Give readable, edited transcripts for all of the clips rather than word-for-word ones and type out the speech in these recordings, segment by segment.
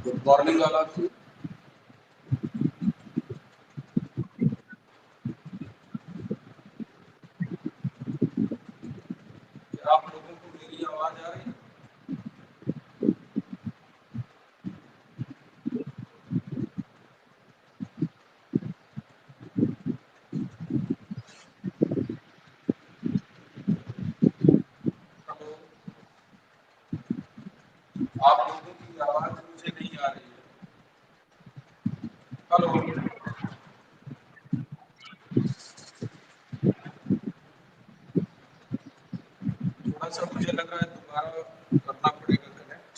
Good morning वाला थी। क्या आप लोगों को मेरी आवाज आ रही है? हेलो, आप लोगों की आवाज मुझे नहीं आ रही है। हेलो, थोड़ा सा मुझे लग रहा है दोबारा करना पड़ेगा कनेक्ट।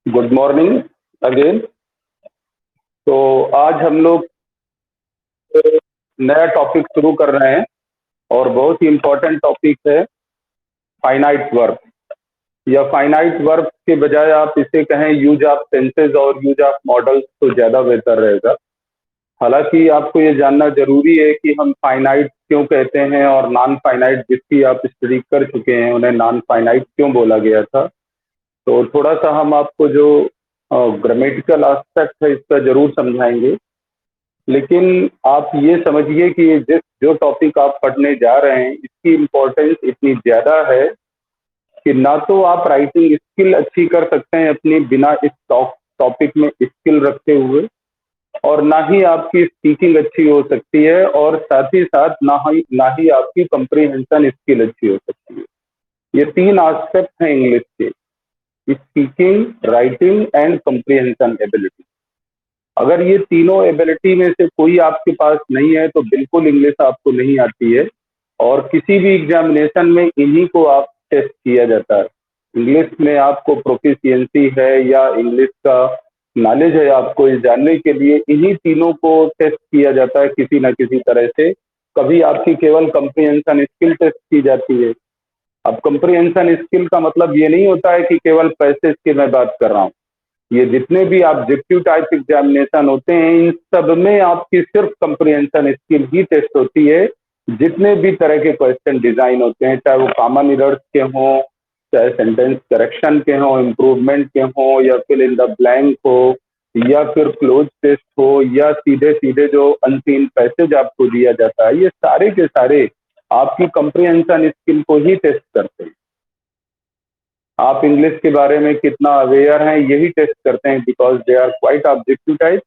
Good morning again. तो आज हम लोग नया टॉपिक शुरू कर रहे हैं और बहुत ही इम्पोर्टेंट टॉपिक है फाइनाइट वर्ब, या फाइनाइट वर्ब के बजाय आप इसे कहें यूज ऑफ टेंसेज और यूज ऑफ मॉडल्स तो ज़्यादा बेहतर रहेगा। हालांकि आपको ये जानना जरूरी है कि हम फाइनाइट क्यों कहते हैं और नॉन फाइनाइट जिसकी आप स्टडी कर चुके हैं उन्हें नॉन फाइनाइट क्यों बोला गया था। तो थोड़ा सा हम आपको जो ग्रामेटिकल एस्पेक्ट है इसका जरूर समझाएंगे, लेकिन आप ये समझिए कि जो टॉपिक आप पढ़ने जा रहे हैं इसकी इम्पोर्टेंस इतनी ज़्यादा है कि ना तो आप राइटिंग स्किल अच्छी कर सकते हैं अपनी बिना इस टॉपिक में स्किल रखते हुए, और ना ही आपकी स्पीकिंग अच्छी हो सकती है, और साथ ही साथ ना ही आपकी कंप्रीहेंशन स्किल अच्छी हो सकती है। ये तीन एस्पेक्ट हैं इंग्लिश के: speaking, writing and comprehension ability. अगर ये तीनों एबिलिटी में से कोई आपके पास नहीं है तो बिल्कुल इंग्लिश आपको नहीं आती है, और किसी भी एग्जामिनेशन में इन्हीं को आप टेस्ट किया जाता है। इंग्लिश में आपको प्रोफिशिएंसी है या इंग्लिश का नॉलेज है आपको इस जानने के लिए, इन्हीं तीनों को टेस्ट किया जाता है किसी न किसी तरह से। कभी आपकी केवल कंप्रीहेंशन स्किल टेस्ट की जाती है। अब कंप्रीहेंशन स्किल का मतलब ये नहीं होता है कि केवल पैसेज की मैं बात कर रहा हूँ। ये जितने भी ऑब्जेक्टिव टाइप एग्जामिनेशन होते हैं इन सब में आपकी सिर्फ कंप्रीहेंशन स्किल ही टेस्ट होती है। जितने भी तरह के क्वेश्चन डिजाइन होते हैं, चाहे वो कॉमन एरर्स के हों, चाहे सेंटेंस करेक्शन के हों, इम्प्रूवमेंट के हों, या फिल इन द ब्लैंक हो, या फिर क्लोज टेस्ट हो, या सीधे सीधे जो अनसीन पैसेज आपको दिया जाता है, ये सारे के सारे आपकी कंप्रीहेंशन स्किल को ही टेस्ट करते हैं। आप इंग्लिश के बारे में कितना अवेयर हैं यही टेस्ट करते हैं, because they are quite objective type.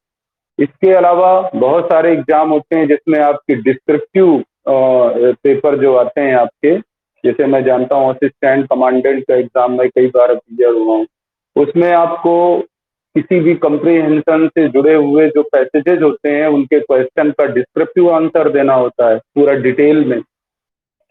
इसके अलावा बहुत सारे एग्जाम होते हैं जिसमें आपके डिस्क्रिप्टिव पेपर जो आते हैं आपके, जैसे मैं जानता हूँ असिस्टेंट कमांडेंट का एग्जाम में कई बार क्लियर हुआ हूँ। उसमें आपको किसी भी कंप्रीहेंशन से जुड़े हुए जो पैसेजेस होते हैं उनके क्वेश्चन का डिस्क्रिप्टिव आंसर देना होता है पूरा डिटेल में।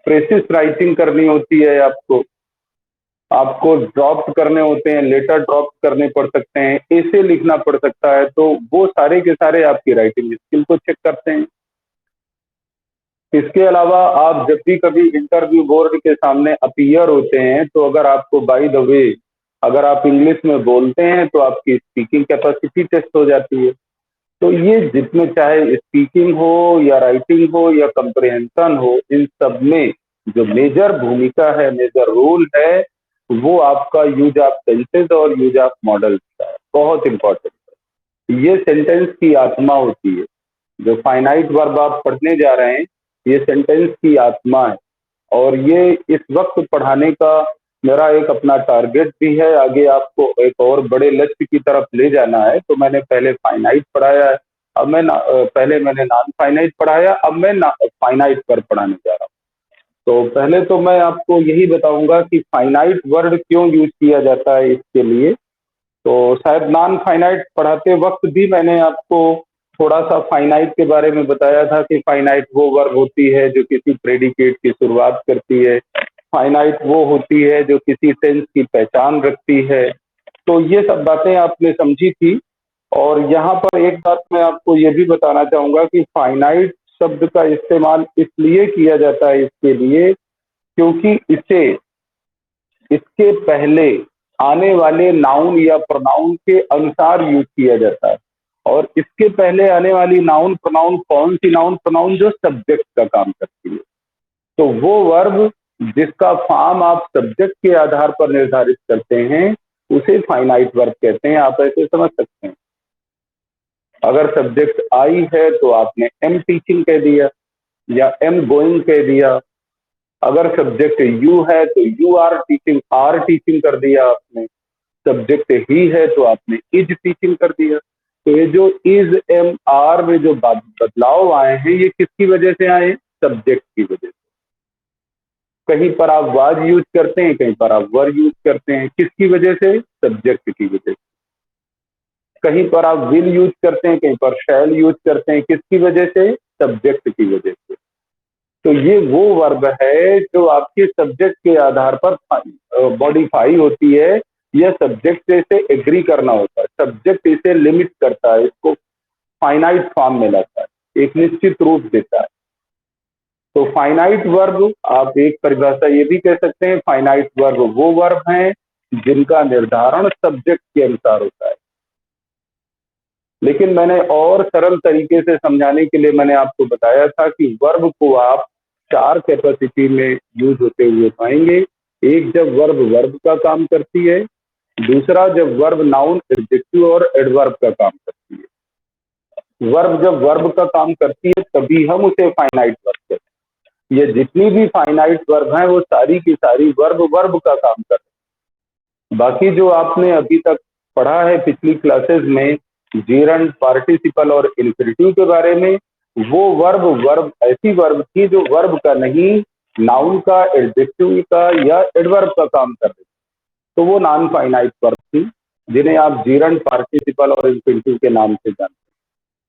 प्रेसिस राइटिंग करनी होती है आपको ड्रॉप करने होते हैं, लेटर ड्रॉप करने पड़ सकते हैं, ऐसे लिखना पड़ सकता है। तो वो सारे के सारे आपकी राइटिंग स्किल को चेक करते हैं। इसके अलावा आप जब भी कभी इंटरव्यू बोर्ड के सामने अपीयर होते हैं तो अगर आपको बाय द वे अगर आप इंग्लिश में बोलते हैं तो आपकी स्पीकिंग कैपेसिटी टेस्ट हो जाती है। तो ये जितने चाहे स्पीकिंग हो या राइटिंग हो या कंप्रहेंशन हो, इन सब में जो मेजर भूमिका है, मेजर रोल है, वो आपका यूज ऑफ टेंसेज और यूज ऑफ मॉडल्स का है। बहुत इंपॉर्टेंट है। ये सेंटेंस की आत्मा होती है। जो फाइनाइट वर्ब आप पढ़ने जा रहे हैं ये सेंटेंस की आत्मा है, और ये इस वक्त पढ़ाने का मेरा एक अपना टारगेट भी है। आगे आपको एक और बड़े लक्ष्य की तरफ ले जाना है। तो मैंने पहले फाइनाइट पढ़ाया है, अब पहले मैंने नॉन फाइनाइट पढ़ाया, अब मैं फाइनाइट पर पढ़ाने जा रहा हूँ। तो पहले तो मैं आपको यही बताऊंगा कि फाइनाइट वर्ड क्यों यूज किया जाता है इसके लिए। तो शायद नॉन फाइनाइट पढ़ाते वक्त भी मैंने आपको थोड़ा सा फाइनाइट के बारे में बताया था कि फाइनाइट वो वर्ब होती है जो किसी प्रेडिकेट की शुरुआत करती है, फाइनाइट वो होती है जो किसी टेंस की पहचान रखती है। तो ये सब बातें आपने समझी थी। और यहाँ पर एक बात मैं आपको ये भी बताना चाहूंगा कि फाइनाइट शब्द का इस्तेमाल इसलिए किया जाता है इसके लिए क्योंकि इसे इसके पहले आने वाले नाउन या प्रोनाउन के अनुसार यूज किया जाता है। और इसके पहले आने वाली नाउन प्रोनाउन कौन सी नाउन प्रोनाउन? जो सब्जेक्ट का काम करती है। तो वो वर्ब जिसका फॉर्म आप सब्जेक्ट के आधार पर निर्धारित करते हैं उसे फाइनाइट वर्ब कहते हैं। आप ऐसे समझ सकते हैं, अगर सब्जेक्ट आई है तो आपने एम टीचिंग कह दिया या एम गोइंग कह दिया। अगर सब्जेक्ट यू है तो यू आर टीचिंग कर दिया आपने। सब्जेक्ट ही है तो आपने इज टीचिंग कर दिया। तो ये जो इज एम आर में जो बदलाव आए हैं ये किसकी वजह से आए? सब्जेक्ट की वजह से। कहीं पर आप वाज यूज करते हैं, कहीं पर आप वर यूज करते हैं, किसकी वजह से? सब्जेक्ट की वजह से। कहीं पर आप विल यूज करते हैं, कहीं पर शैल यूज करते हैं, किसकी वजह से? सब्जेक्ट की वजह से। तो ये वो वर्ब है जो आपके सब्जेक्ट के आधार पर मॉडिफाई होती है, या सब्जेक्ट से इसे एग्री करना होता है। सब्जेक्ट इसे लिमिट करता है, इसको फाइनाइट फॉर्म में लाता है, एक निश्चित रूप देता है। तो फाइनाइट वर्ब, आप एक परिभाषा ये भी कह सकते हैं, फाइनाइट वर्ब वो वर्ब हैं जिनका निर्धारण सब्जेक्ट के अनुसार होता है। लेकिन मैंने और सरल तरीके से समझाने के लिए मैंने आपको बताया था कि वर्ब को आप 4 कैपेसिटी में यूज होते हुए पाएंगे। एक, जब वर्ब वर्ब का काम करती है। दूसरा, जब वर्ब नाउन, एडजेक्टिव और एडवर्ब का काम करती है। वर्ब जब वर्ब का काम करती है तभी हम उसे फाइनाइट वर्ब कहते हैं। ये जितनी भी फाइनाइट वर्ब हैं वो सारी की सारी वर्ब वर्ब का काम करती है। बाकी जो आपने अभी तक पढ़ा है पिछली क्लासेस में जीरंड, पार्टिसिपल और इन्फिनिटिव के बारे में, वो वर्ब ऐसी वर्ब थी जो वर्ब का नहीं, नाउन का, एडजेक्टिव का या एडवर्ब का काम कर रही, तो वो नॉन फाइनाइट वर्ब थी, जिन्हें आप जीरंड, पार्टिसिपल और इन्फिनिटिव के नाम से जानते हैं।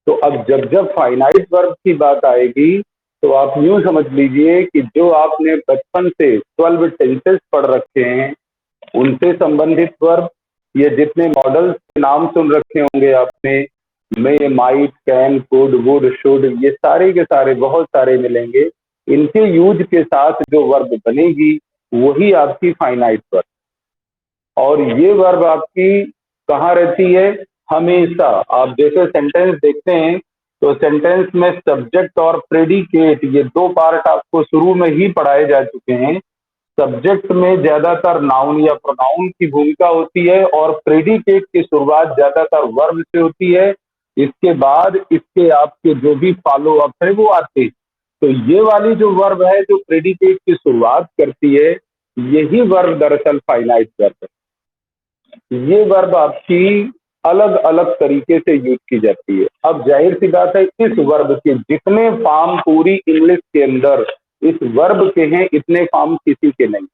तो अब जब जब फाइनाइट वर्ब की बात आएगी तो आप यूं समझ लीजिए कि जो आपने बचपन से 12 टेंसेस पढ़ रखे हैं उनसे संबंधित वर्ब, ये जितने मॉडल्स के नाम सुन रखे होंगे आपने, may, might, can, could, would, should, ये सारे के सारे बहुत सारे मिलेंगे। इनके यूज के साथ जो वर्ब बनेगी वही आपकी फाइनाइट वर्ब। और ये वर्ब आपकी कहाँ रहती है? हमेशा। आप जैसे सेंटेंस देखते हैं तो सेंटेंस में सब्जेक्ट और प्रेडिकेट, ये 2 पार्ट आपको शुरू में ही पढ़ाए जा चुके हैं। सब्जेक्ट में ज्यादातर नाउन या प्रोनाउन की भूमिका होती है और प्रेडिकेट की शुरुआत ज्यादातर वर्ब से होती है। इसके बाद इसके आपके जो भी फॉलो अप है वो आते हैं। तो ये वाली जो वर्ब है जो प्रेडिकेट की शुरुआत करती है, यही वर्ब दरअसल फाइनाइट वर्ब है। ये वर्ब आपकी अलग अलग तरीके से यूज की जाती है। अब जाहिर सी बात है इस वर्ब के जितने फॉर्म पूरी इंग्लिश के अंदर इस वर्ब के हैं इतने फॉर्म किसी के नहीं।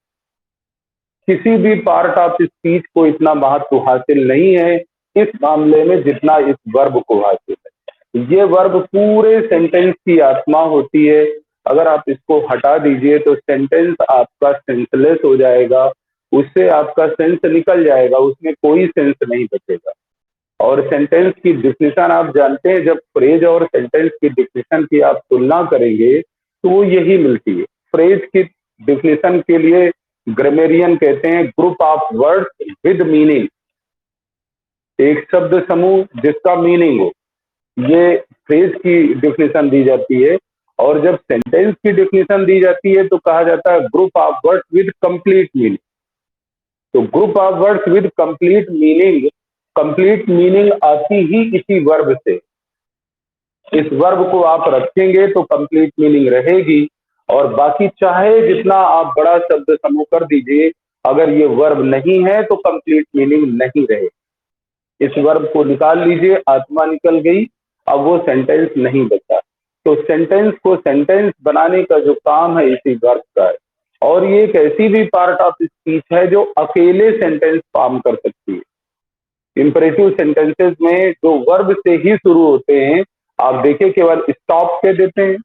किसी भी पार्ट ऑफ स्पीच को इतना महत्व हासिल नहीं है इस मामले में जितना इस वर्ब को हासिल है। ये वर्ब पूरे सेंटेंस की आत्मा होती है। अगर आप इसको हटा दीजिए तो सेंटेंस आपका सेंसलेस हो जाएगा, उससे आपका सेंस निकल जाएगा, उसमें कोई सेंस नहीं बचेगा। और सेंटेंस की डिफिनेशन आप जानते हैं, जब फ्रेज और सेंटेंस की डिफिनेशन की आप तुलना करेंगे तो वो यही मिलती है। फ्रेज की डिफिनेशन के लिए ग्रामेरियन कहते हैं group of words with meaning, एक शब्द समूह जिसका मीनिंग हो, ये फ्रेज की डिफिनेशन दी जाती है। और जब सेंटेंस की डिफिनेशन दी जाती है तो कहा जाता है group of words with complete meaning. तो group of words with complete meaning आती ही इसी वर्ब से। इस वर्ब को आप रखेंगे तो कंप्लीट मीनिंग रहेगी, और बाकी चाहे जितना आप बड़ा शब्द समूह कर दीजिए, अगर ये वर्ब नहीं है तो कंप्लीट मीनिंग नहीं रहेगी। इस वर्ब को निकाल लीजिए, आत्मा निकल गई, अब वो सेंटेंस नहीं बचा। तो सेंटेंस को सेंटेंस बनाने का जो काम है इसी वर्ब का है। और ये एक ऐसी भी पार्ट ऑफ स्पीच है जो अकेले सेंटेंस फॉर्म कर सकती है। इंपरेटिव सेंटेंसेस में जो वर्ब से ही शुरू होते हैं, आप देखिए केवल स्टॉप कह देते हैं।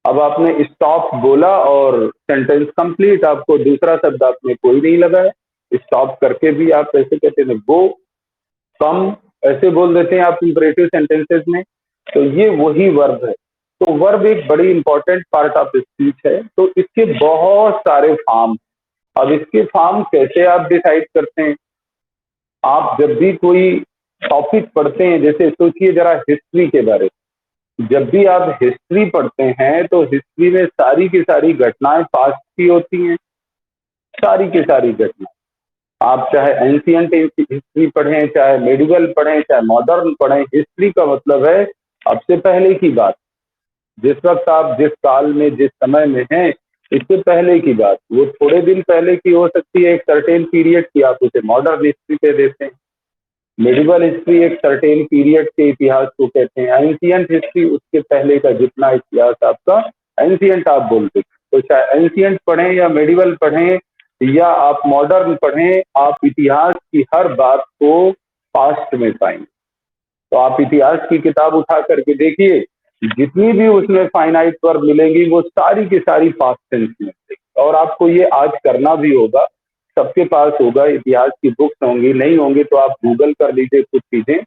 अब आपने स्टॉप बोला और सेंटेंस कंप्लीट, आपको दूसरा शब्द आपने कोई नहीं लगाया। स्टॉप करके भी आप ऐसे कहते हैं गो, कम, ऐसे बोल देते हैं आप इंपरेटिव सेंटेंसेस में। तो ये वही वर्ब है। तो वर्ब एक बड़ी इंपॉर्टेंट पार्ट ऑफ स्पीच है। तो इसके बहुत सारे फॉर्म। अब इसके फॉर्म कैसे आप डिसाइड करते हैं? आप जब भी कोई टॉपिक पढ़ते हैं, जैसे सोचिए जरा हिस्ट्री के बारे में, जब भी आप हिस्ट्री पढ़ते हैं तो हिस्ट्री में सारी की सारी घटनाएं पास्ट की होती हैं, सारी की सारी घटनाएं। आप चाहे एंशियंट हिस्ट्री पढ़ें, चाहे मेडिवल पढ़ें, चाहे मॉडर्न पढ़ें, हिस्ट्री का मतलब है अब से पहले की बात। जिस वक्त आप जिस काल में जिस समय में हैं, इससे पहले की बात, वो थोड़े दिन पहले की हो सकती है, एक सर्टेन पीरियड की, आप उसे मॉडर्न हिस्ट्री पे देते हैं। मेडिवल हिस्ट्री एक सर्टेन पीरियड के इतिहास को कहते हैं। एंशियंट हिस्ट्री उसके पहले का जितना इतिहास आपका एंशियंट आप बोलते हैं। तो चाहे एंशियंट पढ़ें या मेडिवल पढ़ें या आप मॉडर्न पढ़ें, आप इतिहास की हर बात को पास्ट में पाएंगे। तो आप इतिहास की किताब उठा करके देखिए, जितनी भी उसमें फाइनाइट वर्ब मिलेंगी वो सारी की सारी पास्ट टेंस में मिलेगी। और आपको ये आज करना भी होगा, सबके पास होगा, इतिहास की बुक्स होंगी, नहीं होंगी तो आप गूगल कर लीजिए कुछ चीजें,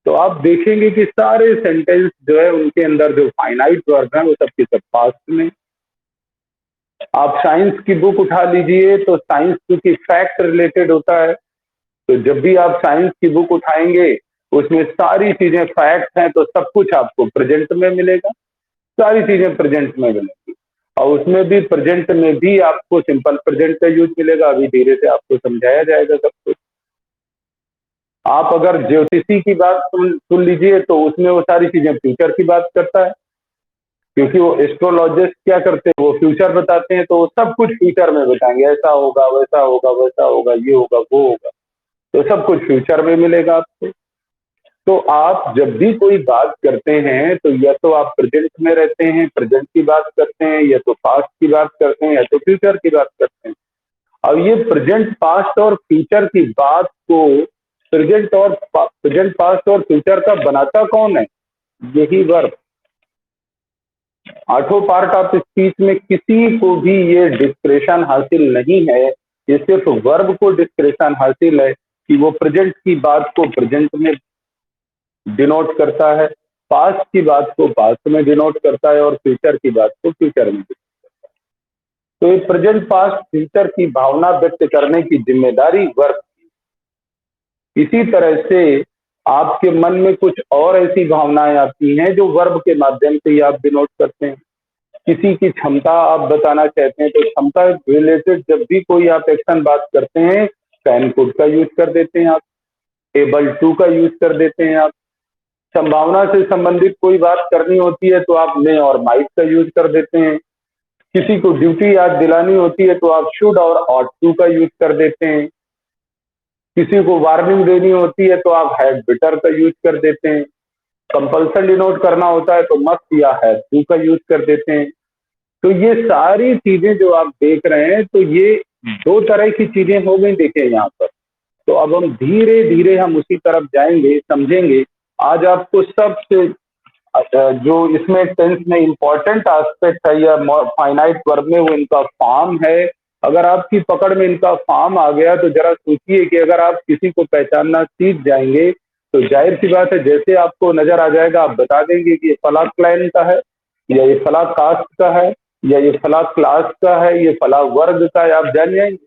तो आप देखेंगे कि सारे सेंटेंस जो है उनके अंदर जो फाइनाइट वर्ब है वो सबके सब पास्ट में। आप साइंस की बुक उठा लीजिए तो साइंस क्योंकि फैक्ट रिलेटेड होता है, तो जब भी आप साइंस की बुक उठाएंगे उसमें सारी चीजें फैक्ट हैं, तो सब कुछ आपको प्रेजेंट में मिलेगा, सारी चीजें प्रेजेंट में मिलेंगी। और उसमें भी प्रेजेंट में भी आपको सिंपल प्रेजेंट का यूज मिलेगा। अभी धीरे से आपको समझाया जाएगा सब कुछ। आप अगर ज्योतिषी की बात सुन लीजिए तो उसमें वो सारी चीजें फ्यूचर की बात करता है, क्योंकि वो एस्ट्रोलॉजिस्ट क्या करते हैं, वो फ्यूचर बताते हैं, तो वो सब कुछ फ्यूचर में बताएंगे, ऐसा होगा, वैसा होगा, वैसा होगा, ये होगा, वो होगा, तो सब कुछ फ्यूचर में मिलेगा आपको। तो आप जब भी कोई बात करते हैं तो या तो आप प्रेजेंट में रहते हैं, प्रेजेंट की बात करते हैं, या तो पास्ट की बात करते हैं, या तो फ्यूचर की बात करते हैं। अब ये प्रेजेंट, पास्ट और फ्यूचर की बात को, प्रेजेंट, पास्ट और फ्यूचर का बनाता कौन है? यही वर्ब। आठों पार्ट ऑफ स्पीच में किसी को भी ये डिस्क्रेशन हासिल नहीं है, ये सिर्फ वर्ब को डिस्क्रेशन हासिल है कि वो प्रेजेंट की बात को प्रेजेंट में डिनोट करता है, पास्ट की बात को पास्ट में डिनोट करता है, और फ्यूचर की बात को फ्यूचर में। तो ये प्रेजेंट, पास्ट, फ्यूचर की भावना व्यक्त करने की जिम्मेदारी वर्ब की। इसी तरह से आपके मन में कुछ और ऐसी भावनाएं आती हैं जो वर्ब के माध्यम से ही आप डिनोट करते हैं। किसी की क्षमता आप बताना चाहते हैं, तो क्षमता रिलेटेड जब भी कोई आप एक्शन बात करते हैं, कैन कुड का यूज कर देते हैं आप, एबल टू का यूज कर देते हैं आप। संभावना से संबंधित कोई बात करनी होती है तो आप मे और माइट का यूज कर देते हैं। किसी को ड्यूटी याद दिलानी होती है तो आप शुड और ऑट टू का यूज कर देते हैं। किसी को वार्निंग देनी होती है तो आप हैड बेटर का यूज कर देते हैं। कंपल्सन डिनोट करना होता है तो मस्ट या हैड टू का यूज कर देते हैं। तो ये सारी चीजें जो आप देख रहे हैं, तो ये दो तरह की चीजें हो गई, देखें यहाँ पर। तो अब हम धीरे धीरे हम उसी तरफ जाएंगे, समझेंगे। आज आपको सबसे जो इसमें टेंस में इंपॉर्टेंट एस्पेक्ट है या फाइनाइट वर्ब में, वो इनका फॉर्म है। अगर आपकी पकड़ में इनका फॉर्म आ गया तो जरा सोचिए कि अगर आप किसी को पहचानना सीख जाएंगे तो जाहिर सी बात है, जैसे आपको नजर आ जाएगा आप बता देंगे कि ये फला क्लाइन का है, या ये फला कास्ट का है, या ये फला क्लास का है, ये फला वर्ग का है, आप जान जाएंगे।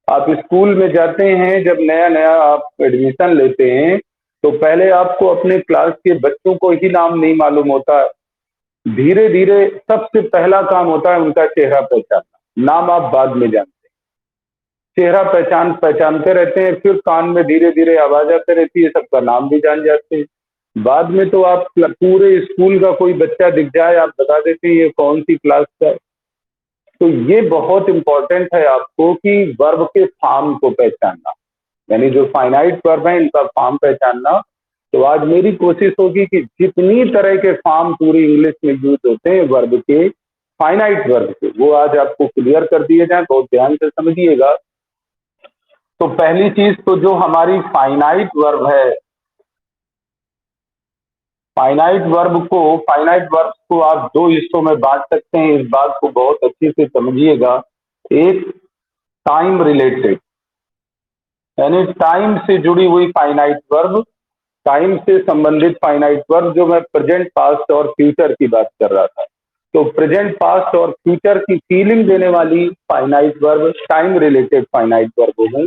आप स्कूल में जाते हैं, जब नया नया आप एडमिशन लेते हैं तो पहले आपको अपने क्लास के बच्चों को ही नाम नहीं मालूम होता। धीरे धीरे सबसे पहला काम होता है उनका चेहरा पहचानना, नाम आप बाद में जानते हैं। चेहरा पहचानते रहते हैं, फिर कान में धीरे धीरे आवाज आती रहती है, सबका नाम भी जान जाते हैं। बाद में तो आप पूरे स्कूल का कोई बच्चा दिख जाए आप बता देते हैं ये कौन सी क्लास का है। तो ये बहुत इंपॉर्टेंट है आपको कि वर्ब के फॉर्म को पहचानना, यानी जो फाइनाइट वर्ब है इनका फॉर्म पहचानना। तो आज मेरी कोशिश होगी कि जितनी तरह के फॉर्म पूरी इंग्लिश में यूज होते हैं वर्ब के, फाइनाइट वर्ब के, वो आज आपको क्लियर कर दिए जाए। बहुत ध्यान से समझिएगा। तो पहली चीज तो जो हमारी फाइनाइट वर्ब है, फाइनाइट वर्ब को आप दो हिस्सों में बांट सकते हैं। इस बात को बहुत अच्छे से समझिएगा। एक टाइम रिलेटेड, यानी टाइम से जुड़ी हुई फाइनाइट वर्ब, टाइम से संबंधित फाइनाइट वर्ब, जो मैं प्रेजेंट, पास्ट और फ्यूचर की बात कर रहा था। तो प्रेजेंट, पास्ट और फ्यूचर की फीलिंग देने वाली finite verb time related finite verb है।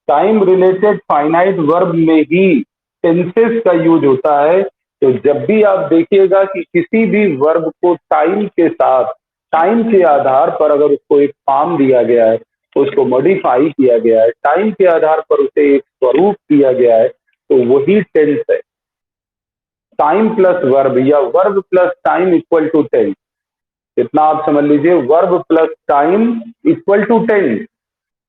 टाइम रिलेटेड फाइनाइट वर्ब में ही टेंसेस का यूज होता है। तो जब भी आप देखिएगा कि किसी भी वर्ब को टाइम के साथ, टाइम के आधार पर अगर उसको एक फॉर्म दिया गया है, उसको मॉडिफाई किया गया है, टाइम के आधार पर उसे एक स्वरूप दिया गया है, तो वही टेंस है। टाइम प्लस वर्ब या verb plus time equal to tense. इतना आप समझ लीजिए, verb plus time equal to tense.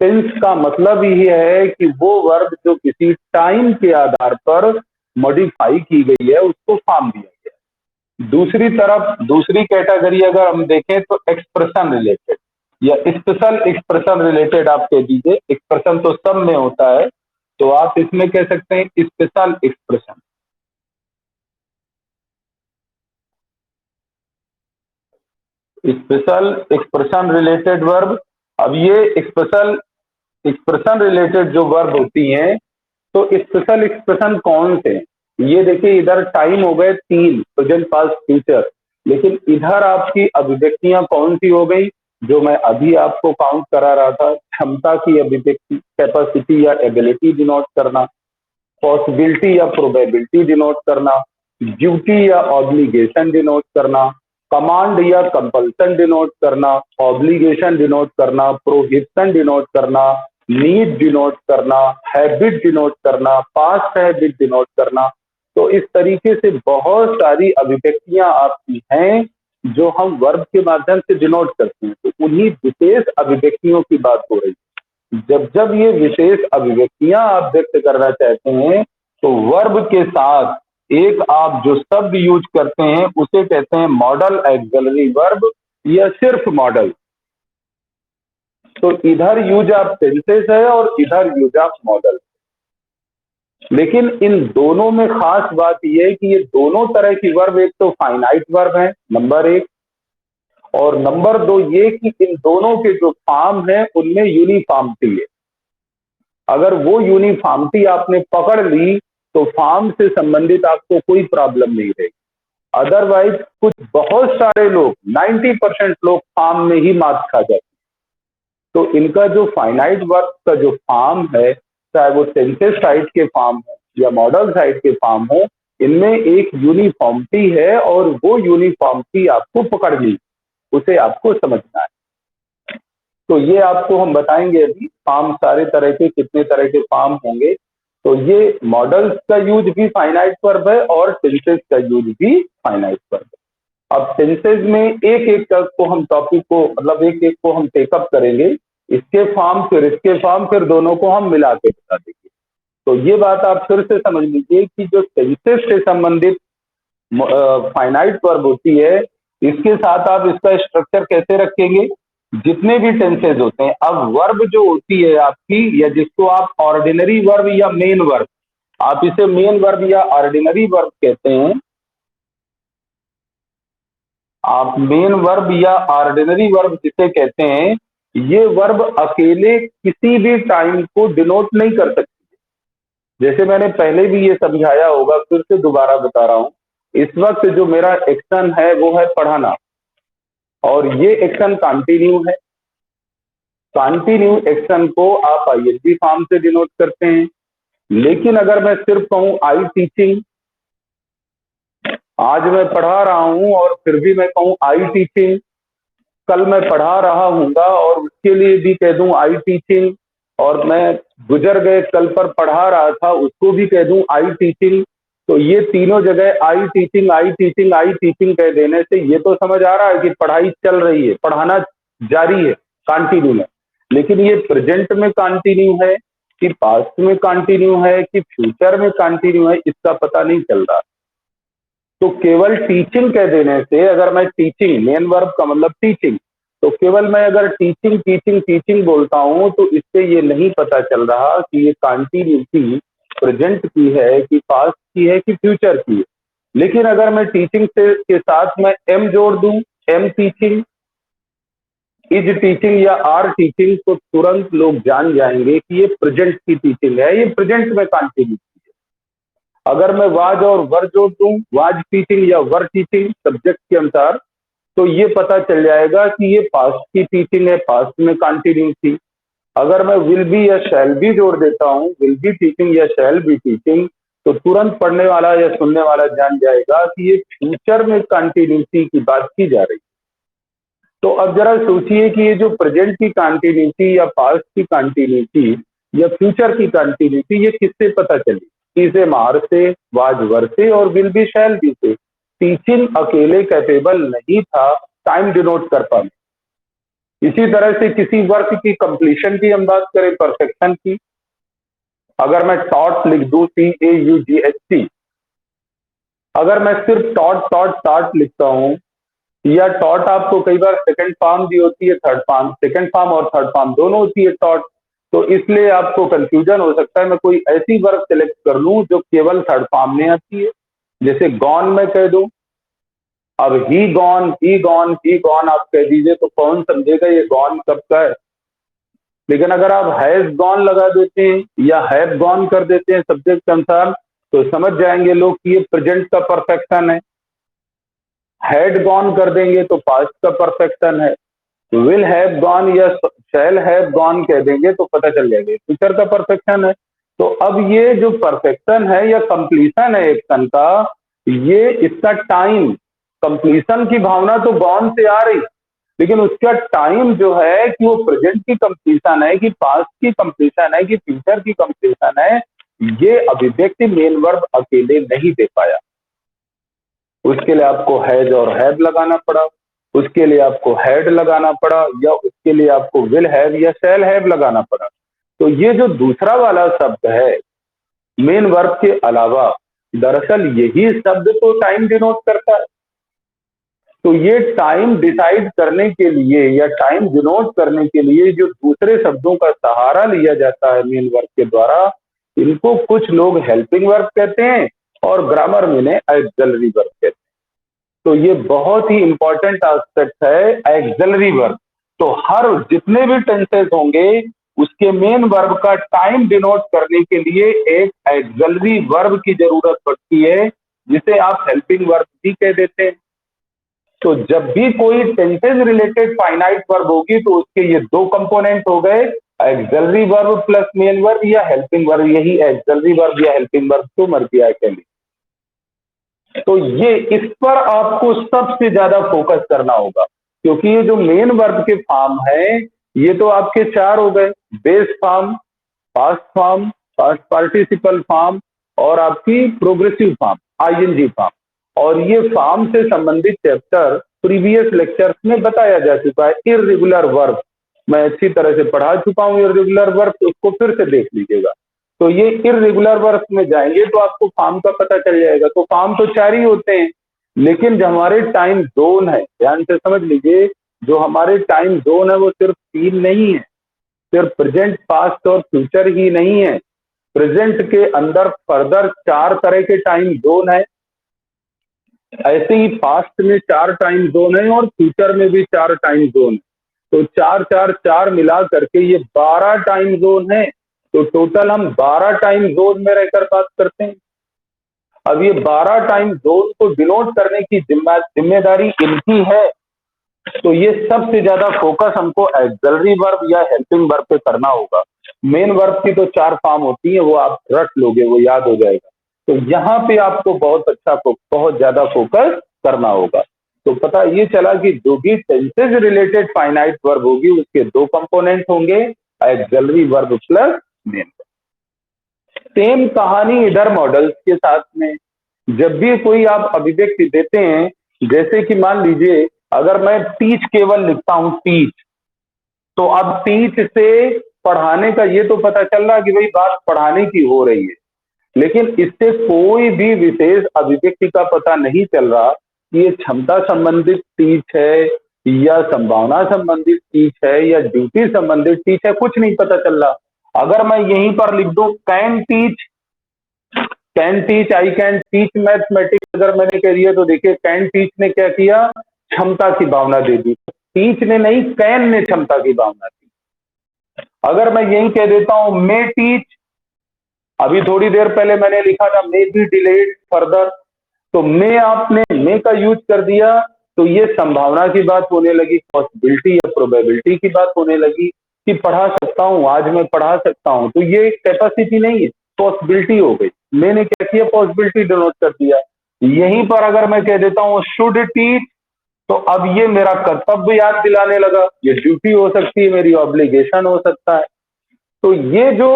Tense का मतलब ही है कि वो वर्ब जो किसी टाइम के आधार पर मॉडिफाई की गई है, उसको फॉर्म दिया गया है। दूसरी तरफ दूसरी कैटेगरी अगर हम देखें तो एक्सप्रेशन रिलेटेड या स्पेशल एक्सप्रेशन रिलेटेड आप कह दीजिए। एक्सप्रेशन तो सब में होता है, तो आप इसमें कह सकते हैं special expression. Special expression related verb. अब ये स्पेशल एक्सप्रेशन रिलेटेड जो वर्ब होती हैं, तो स्पेशल एक्सप्रेशन कौन से हैं? ये देखिए, इधर टाइम हो गए 3, प्रेजेंट पास्ट फ्यूचर, लेकिन इधर आपकी अभिव्यक्तियां कौन सी हो गई जो मैं अभी आपको काउंट करा रहा था? क्षमता की अभिव्यक्ति, कैपेसिटी या एबिलिटी डिनोट करना, पॉसिबिलिटी या प्रोबेबिलिटी डिनोट करना, ड्यूटी या ऑब्लिगेशन डिनोट करना, कमांड या कंपल्सन डिनोट करना, ऑब्लिगेशन डिनोट करना, प्रोहिबिशन डिनोट करना, नीड डिनोट करना, हैबिट डिनोट करना, पास्ट हैबिट डिनोट करना। तो इस तरीके से बहुत सारी अभिव्यक्तियां आपकी हैं जो हम वर्ब के माध्यम से डिनोट करते हैं। तो उन्हीं विशेष अभिव्यक्तियों की बात हो रही है। जब जब ये विशेष अभिव्यक्तियां आप व्यक्त करना चाहते हैं, तो वर्ब के साथ एक आप जो शब्द यूज करते हैं उसे कहते हैं मॉडल एक्सिलरी वर्ब या सिर्फ मॉडल। तो इधर यूज ऑफ टेंसेस है और इधर यूज ऑफ मॉडल। लेकिन इन दोनों में खास बात यह है कि ये दोनों तरह की वर्ब एक तो फाइनाइट वर्ब है, नंबर 1, और नंबर 2 ये कि इन दोनों के जो फॉर्म है उनमें यूनिफॉर्मिटी है। अगर वो यूनिफॉर्मिटी आपने पकड़ ली तो फॉर्म से संबंधित आपको कोई प्रॉब्लम नहीं रहेगी। अदरवाइज कुछ बहुत सारे लोग 90% लोग फॉर्म में ही मात खा जाते हैं। तो इनका जो फाइनाइट वर्ब का जो फॉर्म है, चाहे वो टेंसेस साइड के फॉर्म हो या मॉडल साइड के फॉर्म हो, इनमें एक यूनिफॉर्मिटी है और वो यूनिफॉर्मिटी आपको पकड़नी, उसे आपको समझना है। तो ये आपको हम बताएंगे अभी फॉर्म सारे तरह के, कितने तरह के फॉर्म होंगे। तो ये मॉडल्स का यूज भी फाइनाइट वर्ब है और टेंसेस का यूज भी फाइनाइट वर्ब है। अब टेंसेस में एक एक को हम टॉपिक को, मतलब एक एक को हम टेकअप करेंगे, इसके फॉर्म फिर इसके फॉर्म, फिर दोनों को हम मिला के बता देंगे। तो ये बात आप फिर से समझ लीजिए कि जो टेंसेस से संबंधित फाइनाइट वर्ब होती है, इसके साथ आप इसका स्ट्रक्चर कैसे रखेंगे? जितने भी टेंसेज होते हैं, अब वर्ब जो होती है आपकी, या जिसको आप ऑर्डिनरी वर्ब या मेन वर्ब, आप इसे मेन वर्ब या ऑर्डिनरी वर्ब कहते हैं। आप मेन वर्ब या ऑर्डिनरी वर्ब जिसे कहते हैं, ये वर्ब अकेले किसी भी टाइम को डिनोट नहीं कर सकती। जैसे मैंने पहले भी ये समझाया होगा, फिर से दोबारा बता रहा हूं। इस वक्त जो मेरा एक्शन है वो है पढ़ाना, और ये एक्शन कंटिन्यू है। कंटिन्यू एक्शन को आप आईएनजी फॉर्म से डिनोट करते हैं। लेकिन अगर मैं सिर्फ कहूं आई टीचिंग, आज मैं पढ़ा रहा हूं और फिर भी मैं कहूं आई टीचिंग, कल मैं पढ़ा रहा हूंगा और उसके लिए भी कह दूं आई टीचिंग, और मैं गुजर गए कल पर पढ़ा रहा था उसको भी कह दूं आई टीचिंग, तो ये तीनों जगह I teaching I teaching I teaching कह देने से ये तो समझ आ रहा है कि पढ़ाई चल रही है, पढ़ाना जारी है, कंटिन्यू है। लेकिन ये प्रेजेंट में कंटिन्यू है कि पास्ट में कंटिन्यू है कि फ्यूचर में कंटिन्यू है, इसका पता नहीं चल रहा। तो केवल टीचिंग कह देने से, अगर मैं टीचिंग, मेन वर्ब का मतलब टीचिंग, तो केवल मैं अगर टीचिंग टीचिंग टीचिंग बोलता हूं तो इससे ये नहीं पता चल रहा कि ये कंटिन्यूटी प्रेजेंट की है कि पास्ट की है कि फ्यूचर की है। लेकिन अगर मैं टीचिंग से के साथ मैं एम जोड़ दूं, एम टीचिंग, इज टीचिंग या आर टीचिंग, तो तुरंत लोग जान जाएंगे कि ये प्रेजेंट की टीचिंग है, ये प्रेजेंट में कंटिन्यू। अगर मैं वाज और वर जोड़ दूं, वाज टीचिंग या वर टीचिंग सब्जेक्ट के अनुसार, तो ये पता चल जाएगा कि ये पास्ट की टीचिंग है, पास्ट में कंटिन्यू थी। अगर मैं विल बी या शैल बी जोड़ देता हूं, विल बी टीचिंग या शैल बी टीचिंग, तो तुरंत पढ़ने वाला या सुनने वाला जान जाएगा कि ये फ्यूचर में कंटिन्यूटी की बात की जा रही है। तो अब जरा सोचिए कि ये जो प्रेजेंट की कंटिन्यूटी या पास्ट की कंटिन्यूटी या फ्यूचर की कंटिन्यूटी ये किससे पता चली? इसे मार से, वाजवर से और विल बी शैल बी से। टीचिंग अकेले कैपेबल नहीं था टाइम डिनोट कर पाने। इसी तरह से किसी वर्क की कंप्लीशन की हम बात करें, परफेक्शन की, अगर मैं टॉट लिख दूं TAUGHT, अगर मैं सिर्फ टॉट टॉट टॉट लिखता हूं या टॉट आपको कई बार सेकंड फॉर्म भी होती है, थर्ड फॉर्म, सेकंड फॉर्म और थर्ड फॉर्म दोनों होती है टॉट, तो इसलिए आपको कंफ्यूजन हो सकता है। मैं कोई ऐसी वर्ब सेलेक्ट कर लूं जो केवल थर्ड फॉर्म में आती है, जैसे गॉन मैं कह दूं। अब ही गॉन आप कह दीजिए तो कौन समझेगा ये गॉन कब का है। लेकिन अगर आप हैज गॉन लगा देते हैं या हैव गॉन कर देते हैं सब्जेक्ट के अनुसार, तो समझ जाएंगे लोग कि ये प्रेजेंट का परफेक्शन है। हैड गॉन कर देंगे तो पास्ट का परफेक्शन है। विल हैव गॉन या शैल हैव गॉन कह देंगे तो पता चल जाएगा फ्यूचर का परफेक्शन है। तो अब ये जो परफेक्शन है या कंप्लीशन है एक्शन का, ये इसका टाइम, कंप्लीशन की भावना तो गॉन से आ रही, लेकिन उसका टाइम जो है कि वो प्रेजेंट की कंप्लीशन है कि पास्ट की कंप्लीशन है कि फ्यूचर की कंप्लीशन है, ये अभिव्यक्ति मेन वर्ब अकेले नहीं दे पाया। उसके लिए आपको हैज और हैव लगाना पड़ा, उसके लिए आपको हैड लगाना पड़ा, या उसके लिए आपको विल हैव या शैल हैव लगाना पड़ा। तो ये जो दूसरा वाला शब्द है मेन वर्ब के अलावा, दरअसल यही शब्द तो टाइम डिनोट करता है। तो ये टाइम डिसाइड करने के लिए या टाइम डिनोट करने के लिए जो दूसरे शब्दों का सहारा लिया जाता है मेन वर्ब के द्वारा, इनको कुछ लोग हेल्पिंग वर्ब कहते हैं और ग्रामर में इन्हें ऑक्सिलरी वर्ब कहते हैं। तो ये बहुत ही इंपॉर्टेंट एस्पेक्ट है ऑक्सिलरी वर्ब। तो हर जितने भी टेंसेस होंगे उसके मेन वर्ब का टाइम डिनोट करने के लिए एक ऑक्सिलरी वर्ब की जरूरत पड़ती है, जिसे आप हेल्पिंग वर्ब भी कह देते हैं। तो जब भी कोई टेंसेस रिलेटेड फाइनाइट वर्ब होगी तो उसके ये दो कंपोनेंट हो गए, auxiliary verb plus main verb या हेल्पिंग वर्ब। यही ऑक्सिलरी वर्ब या हेल्पिंग वर्ब तो मर्जी आए कह ली। तो ये इस पर आपको सबसे ज्यादा फोकस करना होगा, क्योंकि ये जो मेन वर्ब के फॉर्म है ये तो आपके चार हो गए, base form, past form, past participle form और आपकी प्रोग्रेसिव फॉर्म, आईएनजी फॉर्म। और ये फॉर्म से संबंधित चैप्टर प्रीवियस लेक्चर्स में बताया जा चुका है। इर्रेगुलर वर्ब मैं अच्छी तरह से पढ़ा चुका हूं, इर्रेगुलर वर्ब उसको फिर से देख लीजिएगा। तो ये इर्रेगुलर वर्ब में जाएंगे तो आपको फॉर्म का पता चल जाएगा। तो फॉर्म तो चार ही होते हैं, लेकिन जो हमारे टाइम जोन है, ध्यान से समझ लीजिए, जो हमारे टाइम जोन है वो सिर्फ तीन नहीं है, सिर्फ प्रेजेंट, पास्ट और फ्यूचर ही नहीं है। प्रेजेंट के अंदर फर्दर चार तरह के टाइम जोन है, ऐसे ही पास्ट में चार टाइम जोन है और फ्यूचर में भी चार टाइम जोन है। तो चार चार चार मिला करके ये 12 टाइम जोन है। तो टोटल हम 12 टाइम जोन में रहकर बात करते हैं। अब ये 12 टाइम जोन को डिनोट करने की जिम्मेदारी इनकी है। तो ये सबसे ज्यादा फोकस हमको ऑक्सिलरी वर्ब या हेल्पिंग वर्ब पे करना होगा। मेन वर्ब की तो चार फॉर्म होती है, वो आप रट लोगे, वो याद हो जाएगा। तो यहाँ पे आपको बहुत ज्यादा फोकस करना होगा। तो पता ये चला कि जो भी टेंसेज रिलेटेड फाइनाइट वर्ब होगी उसके दो कंपोनेंट होंगे, auxiliary verb plus main verb. Same कहानी इधर मॉडल्स के साथ में, जब भी कोई आप अभिव्यक्ति देते हैं, जैसे कि मान लीजिए अगर मैं टीच केवल लिखता हूं टीच, तो अब टीच से पढ़ाने का ये तो पता चल रहा कि भाई बात पढ़ाने की हो रही है, लेकिन इससे कोई भी विशेष अभिव्यक्ति का पता नहीं चल रहा कि ये क्षमता संबंधित टीच है या संभावना संबंधित टीच है या ड्यूटी संबंधित टीच है, कुछ नहीं पता चल रहा। अगर मैं यहीं पर लिख दूं can teach, I can teach mathematics, अगर मैंने कह दिया तो देखिए कैन टीच ने क्या किया, क्षमता की भावना दे दी। टीच ने नहीं, कैन ने क्षमता की भावना दी। अगर मैं यही कह देता हूं मे टीच, अभी थोड़ी देर पहले मैंने लिखा था मे बी डिलेड फर्दर, तो मे आपने मे का यूज कर दिया, तो ये संभावना की बात होने लगी, पॉसिबिलिटी या प्रोबेबिलिटी की बात होने लगी कि पढ़ा सकता हूं, आज मैं पढ़ा सकता हूं। तो ये कैपेसिटी नहीं है, पॉसिबिलिटी हो गई। मैंने क्या किया, पॉसिबिलिटी डिनोट कर दिया। यहीं पर अगर मैं कह देता हूं शुड टीच, तो अब ये मेरा कर्तव्य याद दिलाने लगा, ये ड्यूटी हो सकती है, मेरी ऑब्लिगेशन हो सकता है। तो ये जो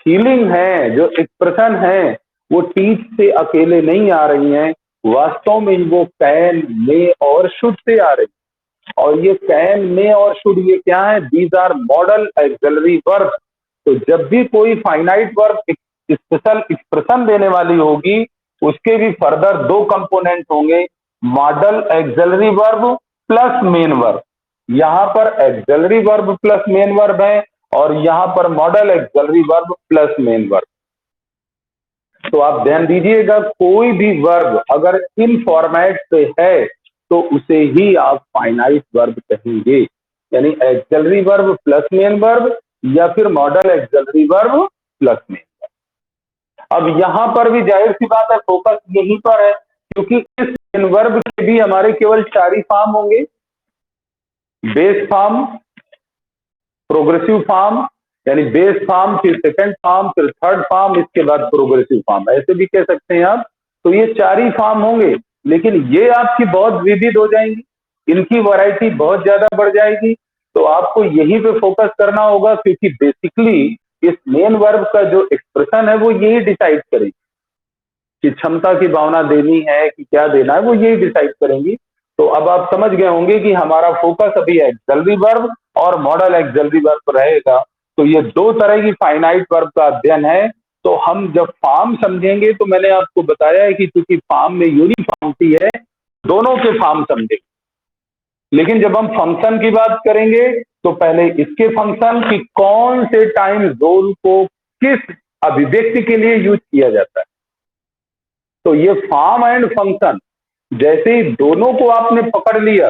फीलिंग है, जो एक्सप्रेशन है, वो टीच से अकेले नहीं आ रही हैं, वास्तव में वो कैन, मे और शुड से आ रही है। और ये कैन, मे और शुड ये क्या है, these are modal auxiliary verb. तो जब भी कोई फाइनाइट वर्ब स्पेशल एक्सप्रेशन देने वाली होगी, उसके भी फर्दर दो कंपोनेंट होंगे, model auxiliary verb plus main verb. यहां पर axillary verb plus main verb है और यहां पर model auxiliary verb plus main verb. तो आप ध्यान दीजिएगा, कोई भी वर्ब अगर इन फॉर्मेट पे है तो उसे ही आप फाइनाइट वर्ब कहेंगे, यानी axillary verb plus main verb या फिर model auxiliary verb plus main verb. अब यहां पर भी जाहिर सी बात है, फोकस यहीं पर है, क्योंकि इस मेन वर्ब के भी हमारे केवल 4 ही फॉर्म होंगे, बेस फॉर्म, प्रोग्रेसिव फॉर्म, यानी बेस फॉर्म, फिर सेकंड फॉर्म, फिर थर्ड फॉर्म, इसके बाद प्रोग्रेसिव फॉर्म, ऐसे भी कह सकते हैं आप। तो ये 4 ही फॉर्म होंगे, लेकिन ये आपकी बहुत विविध हो जाएंगी, इनकी वैरायटी बहुत ज्यादा बढ़ जाएगी। तो आपको यहीं पे फोकस करना होगा, क्योंकि बेसिकली इस मेन वर्ब का जो एक्सप्रेशन है वो यही डिसाइड करेगी कि क्षमता की भावना देनी है कि क्या देना है, वो यही डिसाइड करेंगी। तो अब आप समझ गए होंगे कि हमारा फोकस अभी एक्सिलरी वर्ब और मॉडल एक्सिलरी वर्ब पर रहेगा। तो ये दो तरह की फाइनाइट वर्ब का अध्ययन है। तो हम जब फॉर्म समझेंगे, तो मैंने आपको बताया है कि चूंकि फॉर्म में यूनिफॉर्मिटी है, दोनों के फॉर्म समझेंगे। लेकिन जब हम फंक्शन की बात करेंगे, तो पहले इसके फंक्शन कि कौन से टाइम जोन को किस अभिव्यक्ति के लिए यूज किया जाता है। तो ये फॉर्म एंड फंक्शन, जैसे ही दोनों को आपने पकड़ लिया,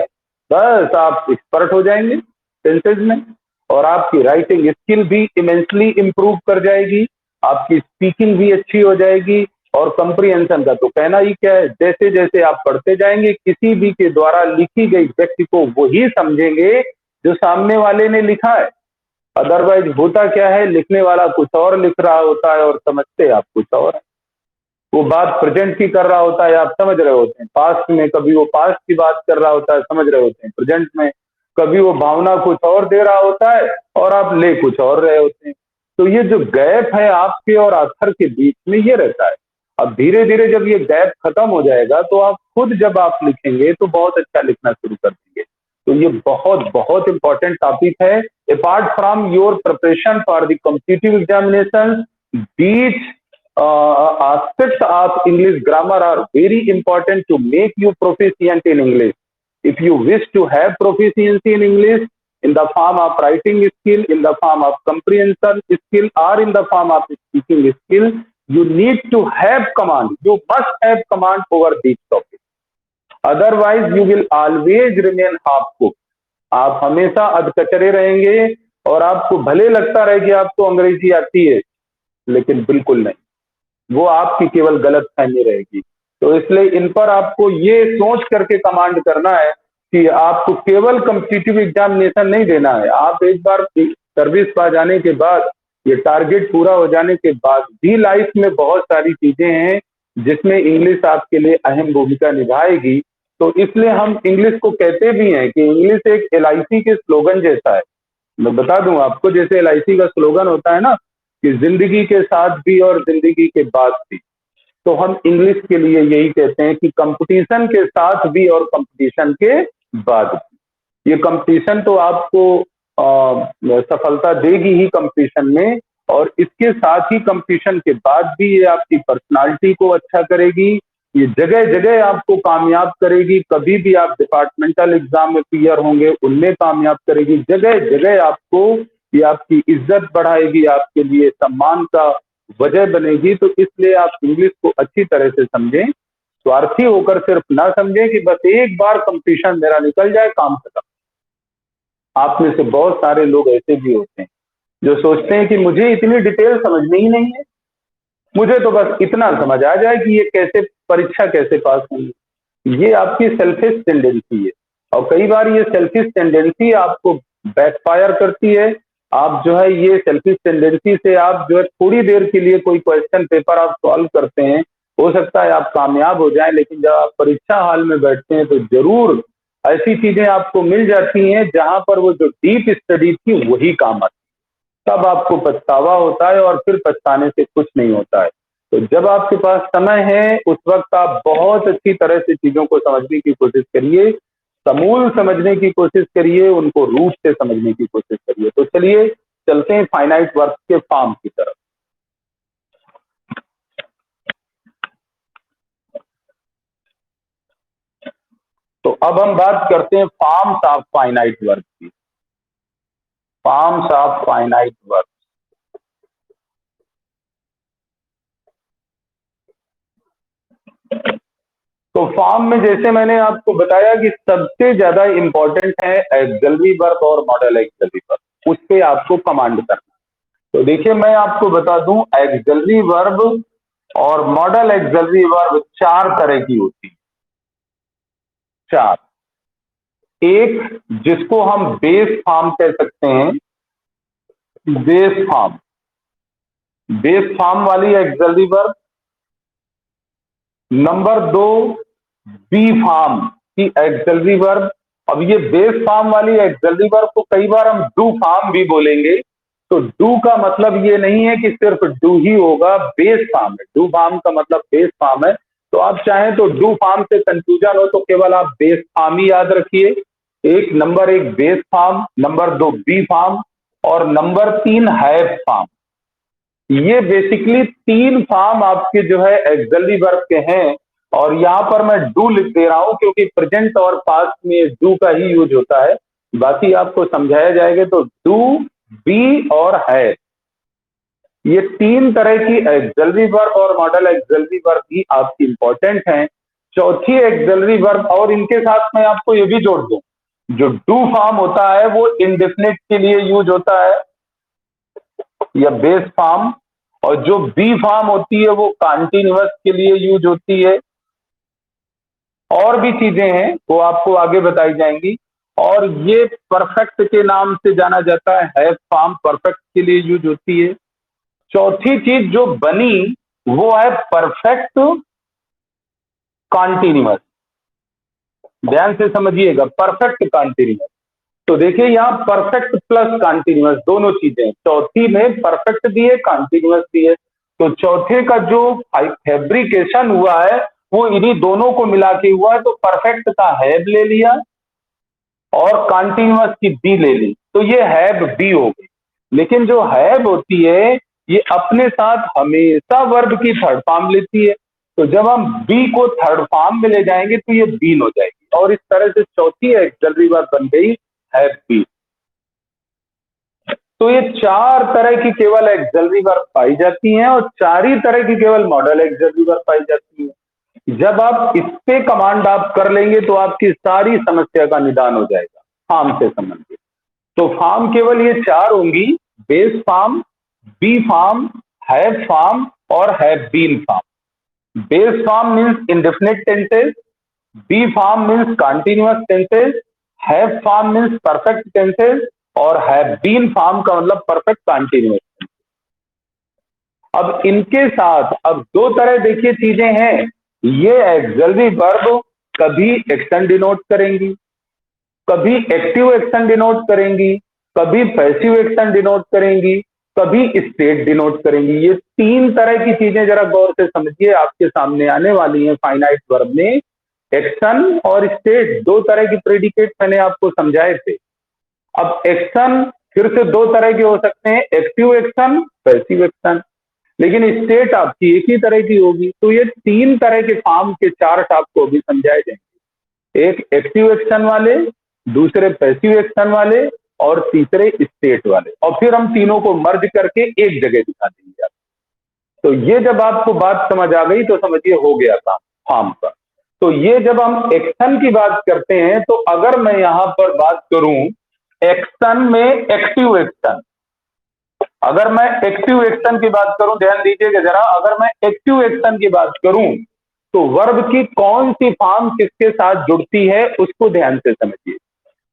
बस आप एक्सपर्ट हो जाएंगे टेंसेज में, और आपकी राइटिंग स्किल भी इमेंसली इंप्रूव कर जाएगी, आपकी स्पीकिंग भी अच्छी हो जाएगी। और कंप्रीहेंशन का तो कहना ही क्या है, जैसे जैसे आप पढ़ते जाएंगे, किसी भी के द्वारा लिखी गई व्यक्ति को वही समझेंगे जो सामने वाले ने लिखा है। अदरवाइज होता क्या है, लिखने वाला कुछ और लिख रहा होता है और समझते आप कुछ और है। वो बात प्रेजेंट की कर रहा होता है, आप समझ रहे होते हैं पास्ट में, कभी वो पास्ट की बात कर रहा होता है, समझ रहे होते हैं प्रेजेंट में, कभी वो भावना कुछ और दे रहा होता है और आप ले कुछ और रहे होते हैं। तो ये जो गैप है आपके और आथर के बीच में, ये रहता है। अब धीरे धीरे जब ये गैप खत्म हो जाएगा, तो आप खुद जब आप लिखेंगे तो बहुत अच्छा लिखना शुरू कर देंगे। तो ये बहुत बहुत इंपॉर्टेंट टॉपिक है। Apart from your preparation for the competitive examination, these aspects of English grammar are very important to make you proficient in English. If you wish to have proficiency in English in the form of writing skill, in the form of comprehension skill, or in the form of speaking skill, you need to have command. You must have command over these topics. Otherwise, you will always remain half cooked. आप हमेशा अधकचरे रहेंगे और आपको भले लगता रहे कि आपको अंग्रेजी आती है, लेकिन बिल्कुल नहीं, वो आपकी केवल गलत फहमी रहेगी। तो इसलिए इन पर आपको ये सोच करके कमांड करना है कि आपको केवल कॉम्पिटिटिव एग्जामिनेशन नहीं देना है। आप एक बार सर्विस पा जाने के बाद, ये टारगेट पूरा हो जाने के बाद भी लाइफ में बहुत सारी चीजें हैं जिसमें इंग्लिश आपके लिए अहम भूमिका निभाएगी। तो इसलिए हम इंग्लिश को कहते भी हैं कि इंग्लिश एक LIC के स्लोगन जैसा है। मैं बता दूं आपको, जैसे LIC का स्लोगन होता है ना कि जिंदगी के साथ भी और जिंदगी के बाद भी, तो हम इंग्लिश के लिए यही कहते हैं कि कंपटीशन के साथ भी और कंपटीशन के बाद भी। ये कंपटीशन तो आपको सफलता देगी ही कंपटीशन में, और इसके साथ ही कंपटीशन के बाद भी ये आपकी पर्सनालिटी को अच्छा करेगी, ये जगह जगह आपको कामयाब करेगी। कभी भी आप डिपार्टमेंटल एग्जाम में क्लियर होंगे, उनमें कामयाब करेगी, जगह जगह आपको ये आपकी इज्जत बढ़ाएगी, आपके लिए सम्मान का वजह बनेगी। तो इसलिए आप इंग्लिश को अच्छी तरह से समझें, स्वार्थी होकर सिर्फ ना समझें कि बस एक बार कंपटीशन मेरा निकल जाए, काम खत्म। आप में से बहुत सारे लोग ऐसे भी होते हैं जो सोचते हैं कि मुझे इतनी डिटेल समझनी ही नहीं है, मुझे तो बस इतना समझ आ जाए कि ये कैसे परीक्षा कैसे पास होंगी। ये आपकी सेल्फिश टेंडेंसी है, और कई बार ये सेल्फिश टेंडेंसी आपको बैकफायर करती है, आप जो है ये सेल्फिश टेंडेंसी से आप जो है थोड़ी देर के लिए कोई क्वेश्चन पेपर आप सॉल्व करते हैं, हो सकता है आप कामयाब हो जाएं, लेकिन जब आप परीक्षा हॉल में बैठते हैं तो जरूर ऐसी चीजें आपको मिल जाती हैं जहां पर वो जो डीप स्टडी थी वही काम आती है। तब आपको पछतावा होता है और फिर पछताने से कुछ नहीं होता है। तो जब आपके पास समय है उस वक्त आप बहुत अच्छी तरह से चीजों को समझने की कोशिश करिए, समूल समझने की कोशिश करिए, उनको रूट से समझने की कोशिश करिए। तो चलिए चलते हैं फाइनाइट वर्क के फॉर्म की तरफ। तो अब हम बात करते हैं फॉर्म्स ऑफ फाइनाइट वर्क की। Forms of finite work. तो फॉर्म में जैसे मैंने आपको बताया कि सबसे ज्यादा इंपॉर्टेंट है एक्सलरी वर्ब और मॉडल एक्सलरी वर्ब, उस पे आपको कमांड करना। तो देखिए मैं आपको बता दूं, एक्सलरी वर्ब और मॉडल एक्सलरी वर्ब चार तरह की होती है। चार। एक जिसको हम बेस फॉर्म कह सकते हैं, बेस फॉर्म, बेस फॉर्म वाली एक्सलरी वर्ब। नंबर दो, बी फॉर्म की एक्सलरी वर्ब। अब ये बेस फॉर्म वाली एक्सलरी वर्ब को कई बार हम डू फॉर्म भी बोलेंगे। तो डू का मतलब ये नहीं है कि सिर्फ डू ही होगा, बेस फॉर्म है। डू फॉर्म का मतलब बेस फॉर्म है। तो आप चाहें तो डू फॉर्म से कंफ्यूजन हो तो केवल आप बेस फॉर्म ही याद रखिए। एक नंबर एक बेस फॉर्म, नंबर दो बी फॉर्म और नंबर तीन हैव फॉर्म। ये बेसिकली तीन फॉर्म आपके जो है एक्सलरी वर्ब के हैं। और यहां पर मैं डू लिख दे रहा हूं क्योंकि प्रेजेंट और पास्ट में डू का ही यूज होता है, बाकी आपको समझाया जाएगा। तो डू, बी और है, ये तीन तरह की एक्सलरी वर्ब और मॉडल एक्सलरी वर्ब भी आपकी इंपॉर्टेंट हैं। चौथी एक्सलरी वर्ब, और इनके साथ मैं आपको ये भी जोड़ दूं, जो डू फॉर्म होता है वो इंडेफिनिट के लिए यूज होता है या बेस फॉर्म, और जो बी फॉर्म होती है वो कॉन्टिन्यूअस के लिए यूज होती है। और भी चीजें हैं वो आपको आगे बताई जाएंगी। और ये परफेक्ट के नाम से जाना जाता है फॉर्म परफेक्ट के लिए यूज होती है। चौथी चीज जो बनी वो है परफेक्ट कॉन्टिन्यूअस। ध्यान से समझिएगा, परफेक्ट कॉन्टिन्यूअस। तो देखिए यहाँ परफेक्ट प्लस कॉन्टिन्यूअस दोनों चीजें, चौथी में परफेक्ट भी है कॉन्टिन्यूअस भी है। तो चौथे का जो फैब्रिकेशन हुआ है वो इन्हीं दोनों को मिला के हुआ है। तो परफेक्ट का हैव ले लिया और कॉन्टिन्यूअस की बी ले ली, तो ये हैव बी हो गई। लेकिन जो हैव होती है ये अपने साथ हमेशा वर्ब की थर्ड फॉर्म लेती है। तो जब हम बी को थर्ड फॉर्म में ले जाएंगे तो ये बीन हो जाएगी, और इस तरह से चौथी एक्सलरी वर्ब बन गई हैव बी। तो ये चार तरह की केवल एक्सलरी वर्ब पाई जाती हैं और चार ही तरह की केवल मॉडल एक्सलरी वर्ब पाई जाती है। जब आप इस पे कमांड आप कर लेंगे तो आपकी सारी समस्या का निदान हो जाएगा फॉर्म से संबंधित। तो फॉर्म केवल ये चार होंगी, base form, be form, have form और have been form. Base form means indefinite tenses, be form means continuous tenses, have form means perfect tenses और हैव बीन फॉर्म का मतलब परफेक्ट कॉन्टिन्यूअस। अब इनके साथ अब दो तरह देखिए चीजें हैं। ये एक्सलरी वर्ब कभी एक्शन डिनोट करेंगी, कभी एक्टिव एक्शन डिनोट करेंगी, कभी पैसिव एक्शन डिनोट करेंगी, कभी स्टेट डिनोट करेंगी। ये तीन तरह की चीजें जरा गौर से समझिए, आपके सामने आने वाली हैं फाइनाइट वर्ब में। एक्शन और स्टेट दो तरह की प्रेडिकेट मैंने आपको समझाए थे। अब एक्शन फिर से दो तरह के हो सकते हैं, एक्टिव एक्शन, पैसिव एक्शन। लेकिन स्टेट आपकी एक ही तरह की होगी। तो ये तीन तरह के फॉर्म के चार्ट आपको भी समझाए जाएंगे, एक एक्टिव एक्शन वाले, दूसरे पैसिव एक्शन वाले और तीसरे स्टेट वाले, और फिर हम तीनों को मर्ज करके एक जगह दिखा देंगे आपको। तो ये जब आपको बात समझ आ गई तो समझिए हो गया काम फॉर्म का। तो ये जब हम एक्शन की बात करते हैं तो अगर मैं यहां पर बात करूं एक्शन में एक्टिव एक्शन, अगर मैं एक्टिव एक्शन की बात करूं, ध्यान दीजिएगा जरा, अगर मैं एक्टिव एक्शन की बात करूं तो वर्ब की कौन सी फॉर्म किसके साथ जुड़ती है उसको ध्यान से समझिए।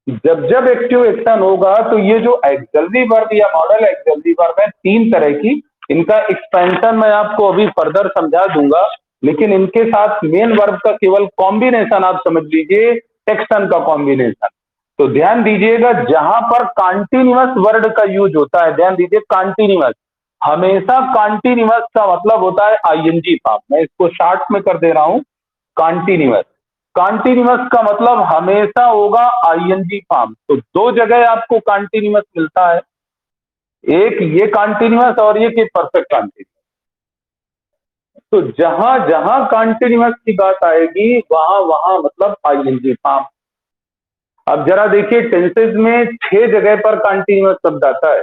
जब जब एक्टिव एक्शन होगा तो ये जो एक्सलरी वर्ब या मॉडल एक्सलरी वर्ब है, तीन तरह की, इनका एक्सपेंशन मैं आपको अभी फर्दर समझा दूंगा, लेकिन इनके साथ मेन वर्ब का केवल कॉम्बिनेशन आप समझ लीजिए, एक्शन का कॉम्बिनेशन। तो ध्यान दीजिएगा, जहां पर कॉन्टिन्यूअस वर्ड का यूज होता है, ध्यान दीजिए कॉन्टिन्यूअस, हमेशा कॉन्टिन्यूअस का मतलब होता है आईएनजी फॉर्म। मैं इसको शार्ट में कर दे रहा हूं, कॉन्टिन्यूअस। कॉन्टिन्यूअस का मतलब हमेशा होगा आईएनजी फॉर्म। तो दो जगह आपको कॉन्टिन्यूअस मिलता है, एक ये कॉन्टिन्यूअस और ये कि परफेक्ट कॉन्टिन्यूअस। तो जहां जहां कॉन्टिन्यूअस की बात आएगी वहां वहां मतलब आईएनजी फॉर्म। अब जरा देखिए, टेंसेज में 6 जगह पर कॉन्टिन्यूअस शब्द आता है।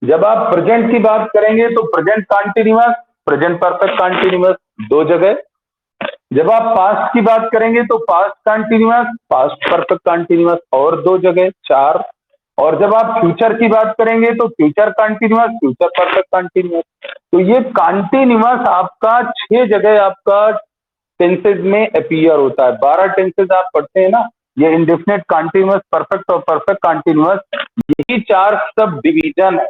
जब आप प्रेजेंट की बात करेंगे तो present continuous, present perfect continuous 2 जगह। जब आप पास्ट की बात करेंगे तो past continuous, past perfect continuous और 2 जगह, 4। और जब आप फ्यूचर की बात करेंगे तो future continuous, future perfect continuous. तो ये कॉन्टिन्यूअस आपका 6 जगह आपका टेंसेज में अपीयर होता है। 12 टेंसेज आप पढ़ते हैं ना, ये इंडेफिनिट, कॉन्टिन्यूअस, परफेक्ट और परफेक्ट कॉन्टिन्यूअस, यही 4 सब डिवीजन है।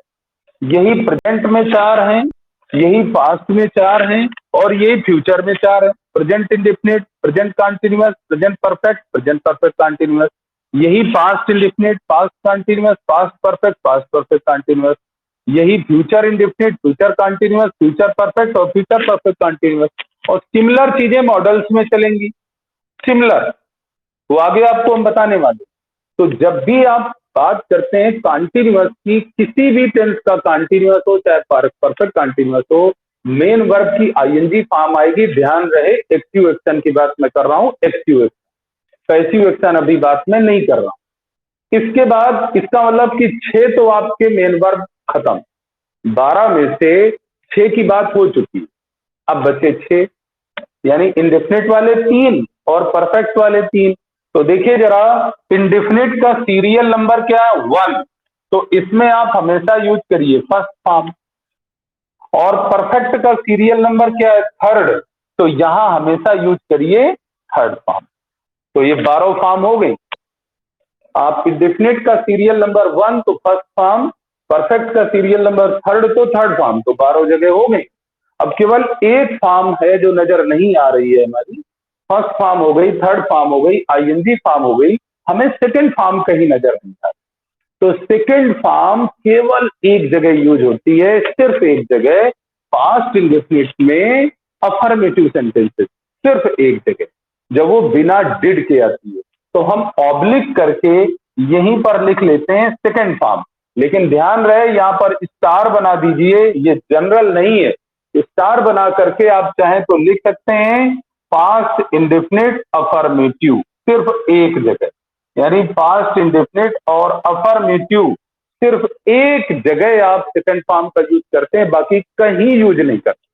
यही प्रेजेंट में 4 हैं, यही पास्ट में 4 हैं, और यही फ्यूचर में 4 है। Present indefinite, present continuous, present perfect, present perfect continuous. यही past indefinite, past continuous, past perfect continuous. यही future indefinite, future continuous, future perfect और फ्यूचर परफेक्ट कॉन्टिन्यूअस। और सिमिलर चीजें मॉडल्स में चलेंगी, सिमिलर, वो आगे आपको हम बताने वाले। तो जब भी आप बात करते हैं कॉन्टिन्यूअस की, किसी भी टेंस का कॉन्टिन्यूअस हो चाहे परफेक्ट कॉन्टिन्यूअस हो, मेन वर्ब की आईएनजी फॉर्म आएगी। ध्यान रहे, एक्टिव एक्शन की बात मैं कर रहा हूं, एक्टिव एक्शन, पैसिव एक्शन अभी बात मैं नहीं कर रहा हूं। इसके बाद इसका मतलब कि 6 तो आपके मेन वर्ब खत्म, 12 में से 6 की बात हो चुकी है। अब बचे 6, यानी इंडेफिनिट वाले 3 और परफेक्ट वाले 3। तो देखिए जरा, इंडेफिनिट का सीरियल नंबर क्या है? 1। तो इसमें आप हमेशा यूज करिए फर्स्ट फॉर्म। और परफेक्ट का सीरियल नंबर क्या है? 3rd। तो यहां हमेशा यूज करिए 3rd फॉर्म। तो ये 12 फॉर्म हो गई। आप इंडेफिनिट का सीरियल नंबर 1 तो फर्स्ट फॉर्म, परफेक्ट का सीरियल नंबर 3rd तो 3rd फॉर्म, तो 12 जगह हो गई। अब केवल एक फॉर्म है जो नजर नहीं आ रही है हमारी। फर्स्ट फॉर्म हो गई, 3rd फॉर्म हो गई, आईएनजी फॉर्म हो गई, हमें सेकंड फॉर्म कहीं नजर नहीं आ रही। तो सेकंड फॉर्म केवल एक जगह यूज होती है, सिर्फ एक जगह, पास्ट इंडेफिनिट में अफर्मेटिव सेंटेंसेस, सिर्फ एक जगह, जब वो बिना डिड के आती है। तो हम ऑब्लिक करके यहीं पर लिख लेते हैं सेकंड फॉर्म। लेकिन ध्यान रहे, यहां पर स्टार बना दीजिए, ये जनरल नहीं है। स्टार बना करके आप चाहें तो लिख सकते हैं पास्ट इंडेफिनिट अफर्मेटिव, सिर्फ एक जगह, यानी पास्ट इंडेफिनिट और अफर्मेटिव सिर्फ एक जगह आप सेकंड फॉर्म का यूज करते हैं, बाकी कहीं यूज नहीं करते।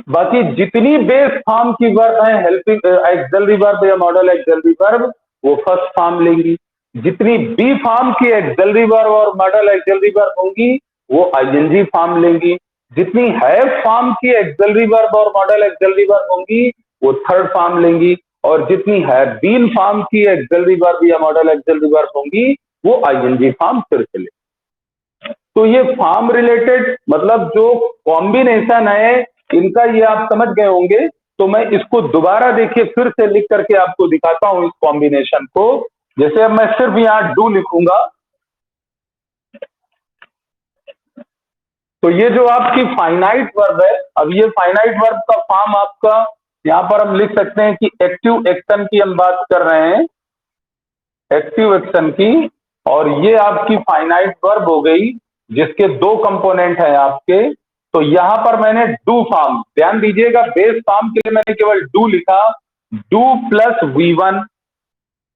बाकी जितनी बेस फॉर्म की वर्ब है, हेल्पिंग एक्सलरी वर्ब या मॉडल एक्सलरी वर्ब, वो फर्स्ट फॉर्म लेंगी। जितनी बी फॉर्म की एक्सलरी वर्ब और मॉडल एक्सलरी वर्ब होंगी, वो आईएनजी फॉर्म लेंगी। जितनी हैव फॉर्म की एक्सलरी वर्ब और मॉडल एक्सलरी वर्ब होंगी, वो 3rd फॉर्म लेंगी। और जितनी हैव बीन फॉर्म की एक्सलरी वर्ब या मॉडल एक्सलरी वर्ब होंगी, वो आईएनजी फॉर्म फिर से लेंगी। तो ये फॉर्म रिलेटेड मतलब जो कॉम्बिनेशन है इनका, ये आप समझ गए होंगे। तो मैं इसको दोबारा देखिए फिर से लिख करके आपको दिखाता हूं इस कॉम्बिनेशन को। जैसे अब मैं सिर्फ यहां डू लिखूंगा, तो ये जो आपकी फाइनाइट वर्ब है, अब ये फाइनाइट वर्ब का फॉर्म आपका यहां पर हम लिख सकते हैं कि एक्टिव एक्शन की हम बात कर रहे हैं, एक्टिव एक्शन की। और ये आपकी फाइनाइट वर्ब हो गई, जिसके 2 कंपोनेंट हैं आपके। तो यहां पर मैंने डू फॉर्म, ध्यान दीजिएगा, बेस फॉर्म के लिए मैंने केवल डू लिखा, do plus V1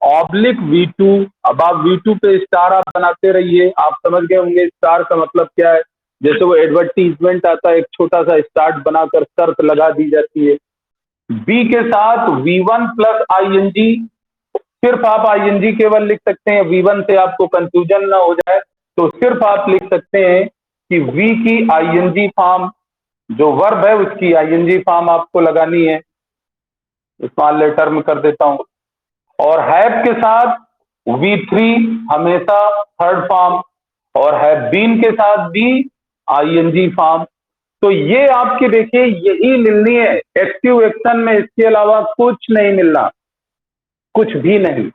oblique V2। अब आप V2 पे स्टार आप बनाते रहिए, आप समझ गए होंगे स्टार का मतलब क्या है। जैसे वो एडवर्टीजमेंट आता है, एक छोटा सा स्टार्ट बनाकर शर्त लगा दी जाती है। बी के साथ V1 प्लस आईएनजी, सिर्फ आप आईएनजी केवल लिख सकते हैं, V1 से आपको कंफ्यूजन ना हो जाए। तो सिर्फ आप लिख सकते हैं कि V की आईएनजी फॉर्म, जो वर्ब है उसकी आईएनजी फॉर्म आपको लगानी है। स्मॉल लेटर में कर देता हूं, और हैव के साथ V3 हमेशा थर्ड फॉर्म, और हैव बीन के साथ भी ING फॉर्म। तो ये आपके देखिए यही मिलनी है एक्टिव एक्शन में, इसके अलावा कुछ नहीं मिलना, कुछ भी नहीं।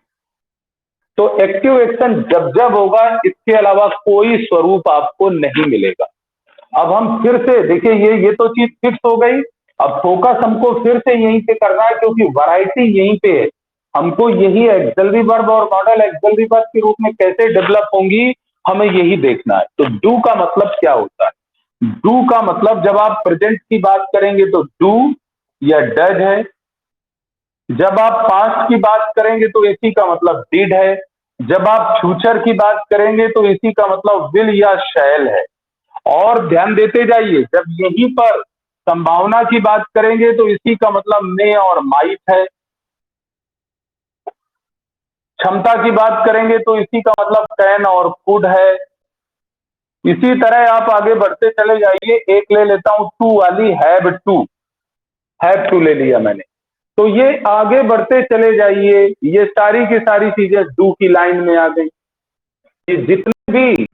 तो एक्टिव एक्शन जब जब होगा, इसके अलावा कोई स्वरूप आपको नहीं मिलेगा। अब हम फिर से देखिए, ये तो चीज फिक्स हो गई। अब फोकस हमको फिर से यहीं पे करना है, क्योंकि वैरायटी यहीं पे है। हमको यही एक्सिलरी वर्ब और मॉडल एक्सिलरी वर्ब के रूप में कैसे डेवलप होंगी, हमें यही देखना है। तो डू का मतलब क्या होता है? डू का मतलब जब आप प्रेजेंट की बात करेंगे तो डू या डज है। जब आप पास्ट की बात करेंगे तो इसी का मतलब डिड है। जब आप फ्यूचर की बात करेंगे तो इसी का मतलब विल या शैल है। और ध्यान देते जाइए, जब यहीं पर संभावना की बात करेंगे तो इसी का मतलब मे और माइट है। क्षमता की बात करेंगे तो इसी का मतलब कैन और कुड है। इसी तरह आप आगे बढ़ते चले जाइए। एक ले लेता हूं टू वाली, हैव टू ले लिया मैंने। तो ये आगे बढ़ते चले जाइए, ये सारी की सारी चीजें डू की लाइन में आ गई। ये जितने भी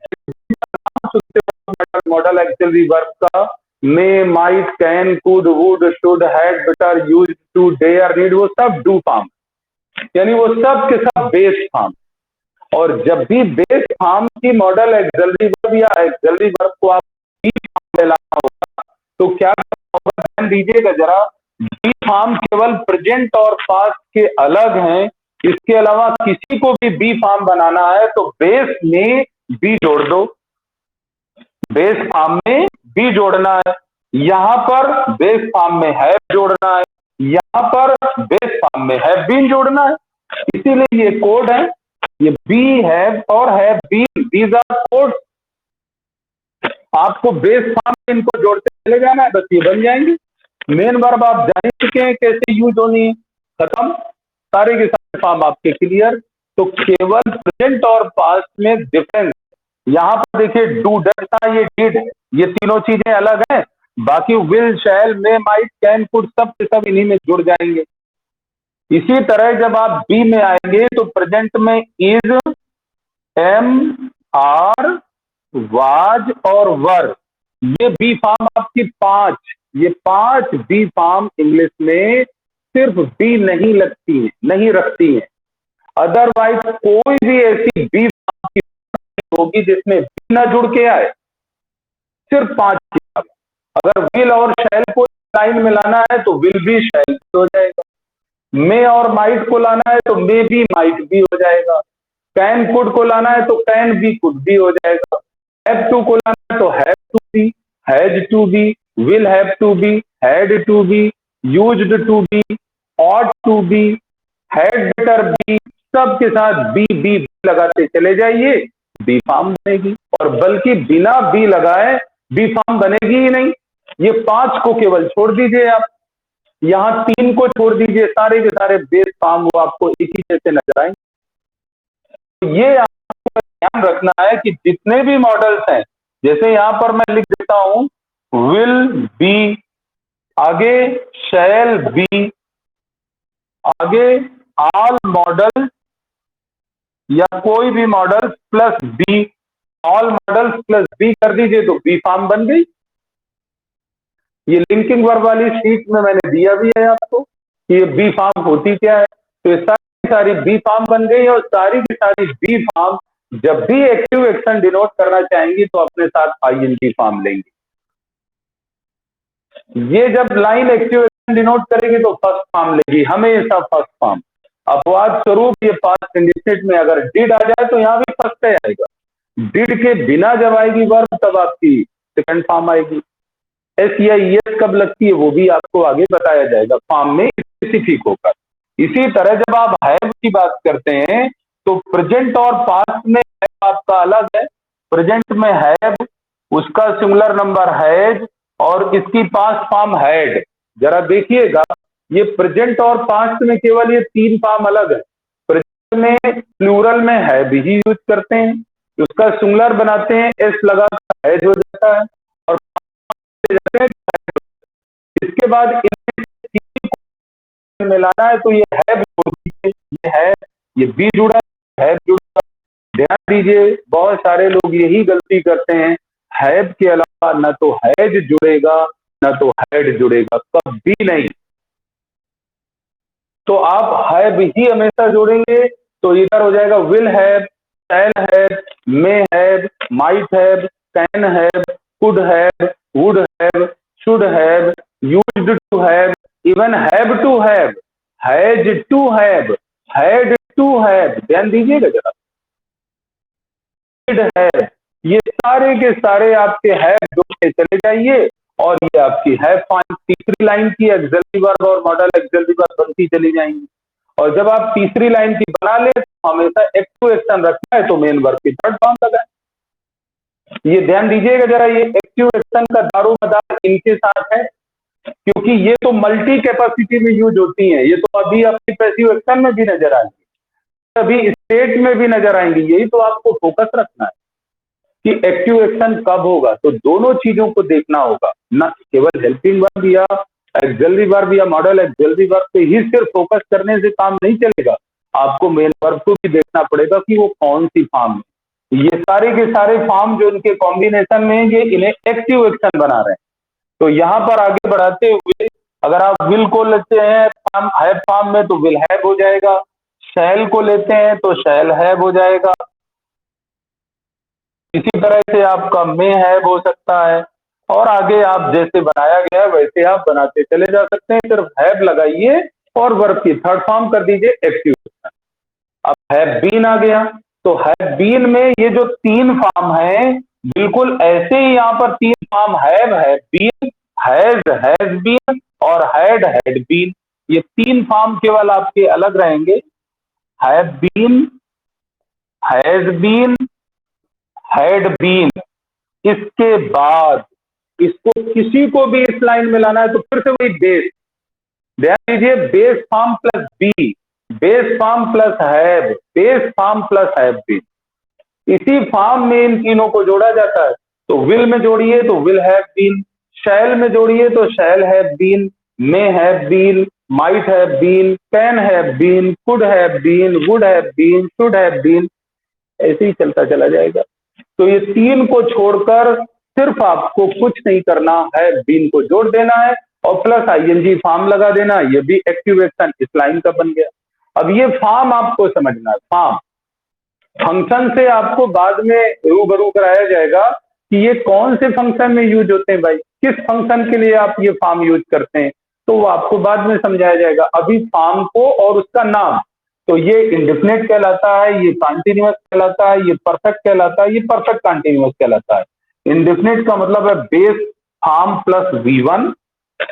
मॉडल एक्सिलरी वर्ब का, may, might, can, could, would, should, had, better, use to, dare, need, वो सब डू फॉर्म, यानी वो सब के सब बेस फॉर्म। और जब भी बेस फॉर्म की मॉडल एक्सिलरी वर्ब या एक्सिलरी वर्ब को आप बी फॉर्म में लाना होगा, तो क्या होगा ध्यान दीजिएगा जरा। बी फॉर्म केवल प्रेजेंट और पास्ट के अलग हैं। इसके अलावा किसी को भी बी फॉर्म बनाना है तो बेस में बी जोड़ दो, बेस फॉर्म में बी जोड़ना है। यहां पर बेस फॉर्म में हैव जोड़ना है, यहां पर बेस फॉर्म में हैव बीन जोड़ना है। इसीलिए ये कोड है, ये बी हैव और have been, these are code. आपको बेस फॉर्म में इनको जोड़ते चले जाना है, बस ये बन जाएंगे। मेन वर्ब आप जान चुके हैं कैसे यूज होनी है, खत्म, सारे के सारे फॉर्म आपके क्लियर। तो केवल प्रेजेंट और पास्ट में डिफरेंस, यहां पर देखिए डू डज था, ये डिड, ये तीनों चीजें अलग हैं। बाकी will, shall, may, might, can, could सब के सब इन्हीं में जुड़ जाएंगे। इसी तरह जब आप बी में आएंगे तो प्रेजेंट में इज, एम, आर, वाज और वर, ये बी फॉर्म आपकी पांच, ये पांच बी फॉर्म इंग्लिश में सिर्फ बी नहीं लगती है, नहीं रखती है। अदरवाइज कोई भी ऐसी बी फॉर्म की होगी जिसमें बी ना जुड़ के आए, सिर्फ पांच की बात। अगर विल और शैल को लाइन में लाना है तो विल भी शैल भी हो जाएगा। मे और माइट को लाना है तो मे भी माइट भी हो जाएगा। कैन कुड को लाना है तो कैन भी कुड भी हो जाएगा। हैव टू को लाना है तो have to be, has to be, will have to be, had to be, used to be, ought to be, had better be, सब के साथ बी बी लगाते चले जाइए, बी फॉर्म बनेगी। और बल्कि बिना बी लगाए बी फॉर्म बनेगी ही नहीं। ये पांच को केवल छोड़ दीजिए आप, यहां तीन को छोड़ दीजिए, सारे के सारे बेस फॉर्म वो आपको एक ही जैसे नजर आएंगे। तो ये आपको ध्यान रखना है कि जितने भी मॉडल्स हैं, जैसे यहां पर मैं लिख देता हूं विल बी, आगे शैल बी, आगे ऑल मॉडल या कोई भी model plus be, all models plus be कर दीजिए तो बी फॉर्म बन गई। ये लिंकिंग वर्ब वाली शीट में मैंने दिया भी है आपको कि ये बी फॉर्म होती क्या है। तो ये सारी बी फॉर्म बन गई, और सारी की सारी बी फॉर्म जब भी एक्टिव एक्शन डिनोट करना चाहेंगी तो अपने साथ ING फॉर्म लेंगी। ये जब लाइन एक्टिव एक्शन डिनोट करेगी तो फर्स्ट फॉर्म लेगी, हमेशा फर्स्ट फॉर्म। अपवाद स्वरूप ये पास्ट इंडिकेट में अगर डिड आ जाए तो यहां भी फर्स्ट आएगा। डिड के बिना जब आएगी वर्ब तब आपकी सेकंड फॉर्म आएगी। एस या ES कब लगती है वो भी आपको आगे बताया जाएगा, फॉर्म में स्पेसिफिक होकर। इसी तरह जब आप हैव की बात करते हैं तो प्रेजेंट और पास्ट में हैव आपका अलग है। प्रेजेंट में हैव, उसका सिंगुलर नंबर हैज और इसकी पास्ट फॉर्म हैड। जरा देखिएगा, ये प्रेजेंट और पास्ट में केवल ये तीन फॉर्म अलग है। प्रेजेंट में प्लूरल में हैव ही यूज करते हैं, उसका सिंगुलर बनाते हैं, एस लगा हैज हो जाता है। और इसके बाद मिलाना है तो ये हैव जोड़ दीजिए, ये है, ये बी जुड़ा है जुड़ा। ध्यान दीजिए बहुत सारे लोग यही गलती करते हैं, हैव के अलावा न तो हैज जुड़ेगा न तो हैड जुड़ेगा, कभी नहीं। तो आप हैव ही हमेशा जोड़ेंगे तो इधर हो जाएगा will have, shall have, may have, might have, can have, could have, would have, should have, used to have, even have to have, has to have, had to have. ध्यान दीजिएगा जरा, है, ये सारे के सारे आपके हैव जोड़ते चले जाइए और ये आपकी हैव फाइन तीसरी लाइन की एक्सिलरी वर्ब और मॉडल एक्सिलरी वर्ब बनती चली जाएंगी। और जब आप तीसरी लाइन की बना ले तो हमेशा एक्टिव एक्शन रखना है तो मेन वर्ब की थर्ड फॉर्म लगाए। ये ध्यान दीजिएगा जरा, ये एक्टिव एक्शन का दारोमदार इनके साथ है, क्योंकि ये तो मल्टी कैपेसिटी में यूज होती है। ये तो अभी आपकी पैसिव एक्शन में भी नजर आएंगी, अभी स्टेट में भी नजर आएंगी। यही तो आपको फोकस रखना है कि एक्टिव एक्शन कब होगा, तो दोनों चीजों को देखना होगा, ना केवल हेल्पिंग वर्ब या एक्सिलरी वर्ब या मॉडल एक्सिलरी वर्ब पे ही सिर्फ फोकस करने से काम नहीं चलेगा, आपको मेन वर्ब को भी देखना पड़ेगा कि वो कौन सी फॉर्म है। ये सारे के सारे फॉर्म जो इनके कॉम्बिनेशन में ये इन्हें एक्टिव एक्शन बना रहे हैं। तो यहाँ पर आगे बढ़ाते हुए अगर आप विल को लेते हैं हैव फॉर्म में तो विल हैव हो जाएगा, शैल को लेते हैं तो शैल हैव हो जाएगा, इसी तरह से आपका मे हैव हो सकता है, और आगे आप जैसे बनाया गया वैसे आप बनाते चले जा सकते हैं। सिर्फ हैव लगाइए और वर्ब की थर्ड फॉर्म कर दीजिए एक्टिव। अब हैव बीन आ गया तो हैव बीन में ये जो तीन फॉर्म है बिल्कुल ऐसे ही यहाँ पर तीन form have been, has been और हैड बीन, ये तीन फॉर्म केवल आपके अलग रहेंगे, have been, has been, had been. इसके बाद इसको किसी को भी इस लाइन में लाना है तो फिर से वही बेस, ध्यान दीजिए base form plus be, base form plus have, base form plus have been, इसी फॉर्म में इन तीनों को जोड़ा जाता है। तो विल में जोड़िए तो विल हैव बीन, शैल में जोड़िए तो shall have been, may have been, might have been, can have been, could have been, would have been, should have been, ऐसे ही चलता चला जाएगा। तो ये तीन को छोड़कर सिर्फ आपको कुछ नहीं करना है, बीन को जोड़ देना है और प्लस आईएनजी फॉर्म लगा देना, ये भी एक्टिव एक्शन इस लाइन का बन गया। अब ये फॉर्म आपको समझना है, फॉर्म फंक्शन से आपको बाद में रूबरू कराया जाएगा कि ये कौन से फंक्शन में यूज होते हैं भाई, किस फंक्शन के लिए आप ये फॉर्म यूज करते हैं, तो वो आपको बाद में समझाया जाएगा। अभी फॉर्म को और उसका नाम, तो ये इंडेफिनिट कहलाता है, ये कॉन्टिन्यूअस कहलाता है, ये परफेक्ट कहलाता है, ये परफेक्ट कॉन्टिन्यूअस कहलाता है। इंडेफिनिट का मतलब है बेस फॉर्म प्लस V1,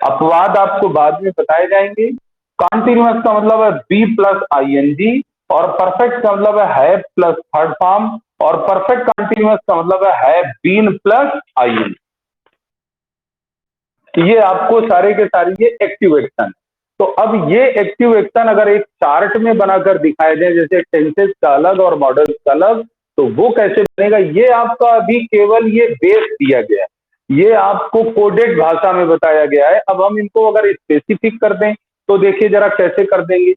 अपवाद आपको बाद में बताए जाएंगे। कॉन्टिन्यूअस का मतलब है बी प्लस आईएनजी, और परफेक्ट का मतलब है हैव प्लस थर्ड फॉर्म, और परफेक्ट कॉन्टिन्यूअस का मतलब है हैव बीन प्लस आईएनजी। ये आपको सारे के सारे ये एक्टिव एक्शन। तो अब ये एक्टिव एक्शन अगर एक चार्ट में बनाकर दिखाए जाए, जैसे टेंसेस का अलग और मॉडल्स का अलग, तो वो कैसे बनेगा, ये आपका अभी केवल ये बेस दिया गया है, ये आपको कोडेड भाषा में बताया गया है। अब हम इनको अगर स्पेसिफिक कर दें तो देखिए जरा कैसे कर देंगे।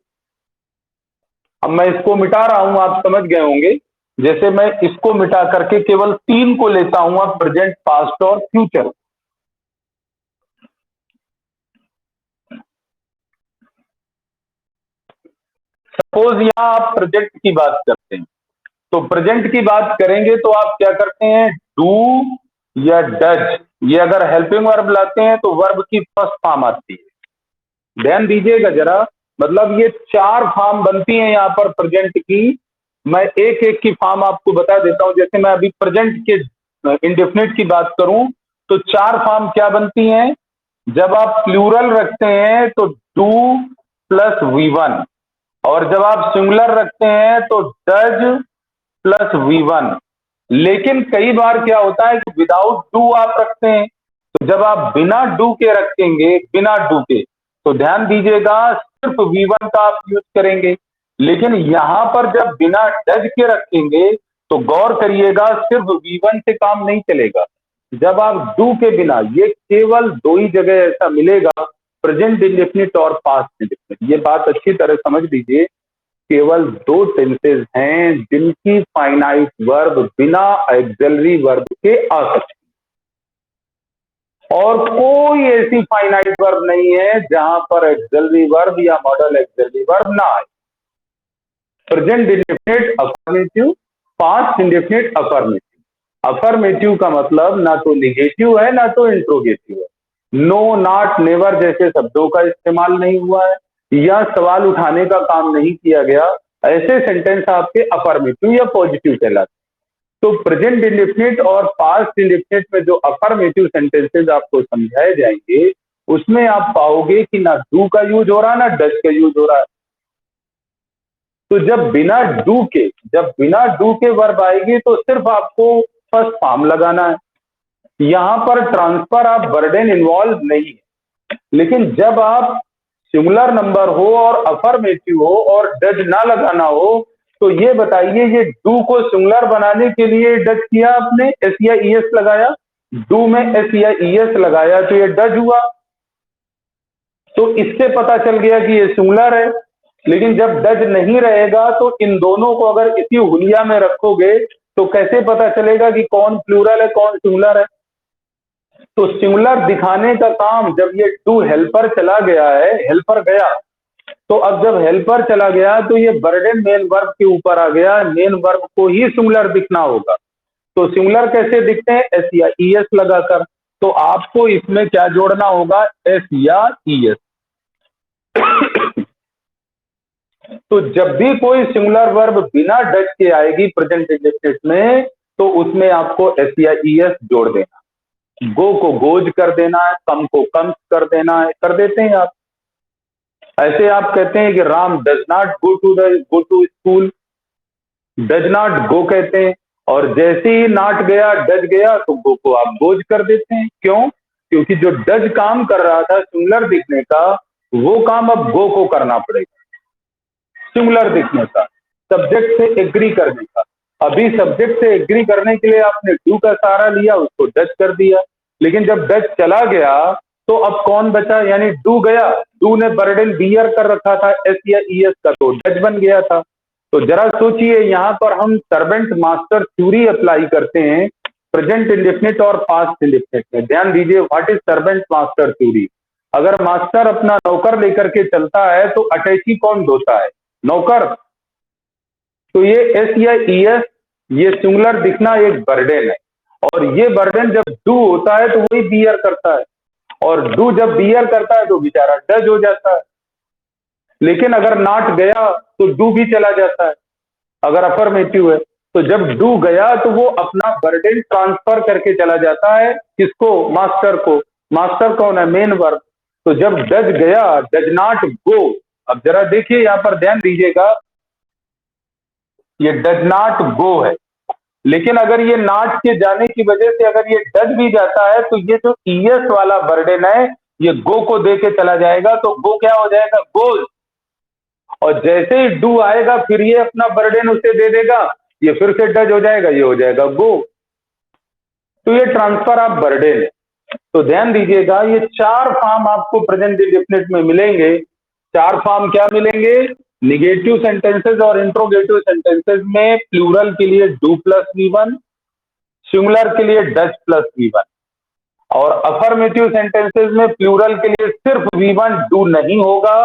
अब मैं इसको मिटा रहा हूं, आप समझ गए होंगे। जैसे मैं इसको मिटा करके केवल तीन को लेता हूं, अब प्रेजेंट, पास्ट और फ्यूचर। सपोज यहां आप प्रेजेंट की बात करते हैं, तो प्रेजेंट की बात करेंगे तो आप क्या करते हैं, डू या डज, ये अगर हेल्पिंग वर्ब लाते हैं तो वर्ब की फर्स्ट फॉर्म आती है। ध्यान दीजिएगा जरा, मतलब ये चार फॉर्म बनती हैं यहाँ पर प्रेजेंट की। मैं एक एक की फॉर्म आपको बता देता हूं। जैसे मैं अभी प्रेजेंट के इंडेफिनिट की बात करूं तो चार फॉर्म क्या बनती हैं, जब आप प्लूरल रखते हैं तो डू प्लस V1, और जब आप सिंगुलर रखते हैं तो डज प्लस V1। लेकिन कई बार क्या होता है कि विदाउट डू आप रखते हैं, तो जब आप बिना डू के रखेंगे, बिना डू के, तो ध्यान दीजिएगा सिर्फ V1 का आप यूज करेंगे। लेकिन यहां पर जब बिना डज के रखेंगे तो गौर करिएगा सिर्फ V1 से काम नहीं चलेगा। जब आप डू के बिना, ये केवल दो ही जगह ऐसा मिलेगा प्रेजेंट इंडेफिनिट और पास्ट इंडेफिनिट। ये बात अच्छी तरह समझ लीजिए, केवल दो टेंसेज हैं जिनकी फाइनाइट वर्ब बिना एक्सिलरी वर्ब के आ सकती, और कोई ऐसी फाइनाइट वर्ब नहीं है जहां पर एक्सिलरी वर्ब या मॉडल एक्सिलरी वर्ब ना आए। Present indefinite affirmative, past indefinite affirmative. Affirmative का मतलब ना तो निगेटिव है ना तो इंट्रोगेटिव है। नो, नॉट, नेवर जैसे शब्दों का इस्तेमाल नहीं हुआ है या सवाल उठाने का काम नहीं किया गया। ऐसे सेंटेंस आपके अफर्मेटिव या पॉजिटिव कहलाते। तो प्रेजेंट इंडेफिनिट और पास्ट इंडेफिनिट में जो अफर्मेटिव सेंटेंसेस आपको समझाए जाएंगे, उसमें आप पाओगे कि ना डू का यूज हो रहा है ना डज का यूज हो रहा है। तो जब बिना डू के वर्ब आएगी तो सिर्फ आपको फर्स्ट फॉर्म लगाना है। यहां पर ट्रांसफर ऑफ बर्डन इन्वॉल्व नहीं है। लेकिन जब आप सिंगुलर नंबर हो और अफर्मेटिव हो और डज ना लगाना हो, तो ये बताइए, ये डू को सिंगुलर बनाने के लिए डज किया आपने, एस या ई एस लगाया, डू में एस या ई एस लगाया तो ये डज हुआ। तो इससे पता चल गया कि ये सिंगुलर है। लेकिन जब डज नहीं रहेगा तो इन दोनों को अगर इसी हुलिया में रखोगे तो कैसे पता चलेगा कि कौन प्लूरल है कौन सिंगुलर है। तो सिंगुलर दिखाने का काम, जब ये टू हेल्पर चला गया है, हेल्पर गया, तो अब जब हेल्पर चला गया तो ये बर्डन मेन वर्ब के ऊपर आ गया। मेन वर्ब को ही सिंगुलर दिखना होगा। तो सिंगुलर कैसे दिखते हैं, एस या ई एस लगाकर। तो आपको इसमें क्या जोड़ना होगा, एस या ई एस। तो जब भी कोई सिंगुलर वर्ब बिना डज के आएगी प्रेजेंट इंडेफिनिट में, तो उसमें आपको एस या ई एस जोड़ देना। गो को गोज कर देना है, कम को कम कर देना है, कर देते हैं आप। ऐसे आप कहते हैं कि Ram does not go to school, does not go कहते हैं, और जैसे ही नॉट गया डज गया तो गो को आप गोज कर देते हैं। क्यों? क्योंकि जो डज काम कर रहा था सिंगुलर दिखने का, वो काम अब गो को करना पड़ेगा सिंगुलर दिखने का, सब्जेक्ट से एग्री करने का। अभी सब्जेक्ट से एग्री करने के लिए आपने डू का सहारा लिया, उसको डज कर दिया। लेकिन जब डज चला गया तो अब कौन बचा, यानी डू गया। डू ने बर्डन बियर कर रखा था एस या ई एस का, तो डज बन गया था। तो जरा सोचिए, यहां पर हम सर्वेंट मास्टर थ्योरी अप्लाई करते हैं प्रेजेंट इंडेफिनिट और पास्ट इंडेफिनिट में। ध्यान दीजिए, what is servant master theory. अगर मास्टर अपना नौकर लेकर के चलता है तो अटैची कौन धोता है, नौकर। तो ये एस या ई एस, ये सिंगुलर दिखना एक बर्डन है, और ये बर्डन जब डू होता है तो वही बियर करता है, और डू जब बियर करता है तो बेचारा डज हो जाता है। लेकिन अगर नॉट गया तो डू भी चला जाता है अगर अफर्मेटिव है। तो जब डू गया तो वो अपना बर्डन ट्रांसफर करके चला जाता है, किसको, मास्टर को। मास्टर कौन है, मेन वर्ब। तो जब डज गया, डज नॉट गो। अब जरा देखिए, यहां पर ध्यान दीजिएगा, ये डज नॉट गो है, लेकिन अगर ये नॉट के जाने की वजह से अगर ये डज भी जाता है तो ये जो ईएस वाला बर्डन है ये गो को दे के चला जाएगा, तो गो क्या हो जाएगा, गोज। और जैसे ही डू आएगा फिर ये अपना बर्डन उसे दे देगा, ये फिर से डज हो जाएगा, ये हो जाएगा गो। तो ये ट्रांसफर ऑफ बर्डन है। तो ध्यान दीजिएगा, ये चार फॉर्म आपको प्रेजेंट इंडेफिनिट में मिलेंगे। चार फॉर्म क्या मिलेंगे, निगेटिव सेंटेंसेस और इंट्रोगेटिव सेंटेंसेस में प्लूरल के लिए डू प्लस वी1, सिंगुलर के लिए डज प्लस वी1, और अफर्मेटिव सेंटेंसेस में प्लूरल के लिए सिर्फ वी1 डू नहीं होगा,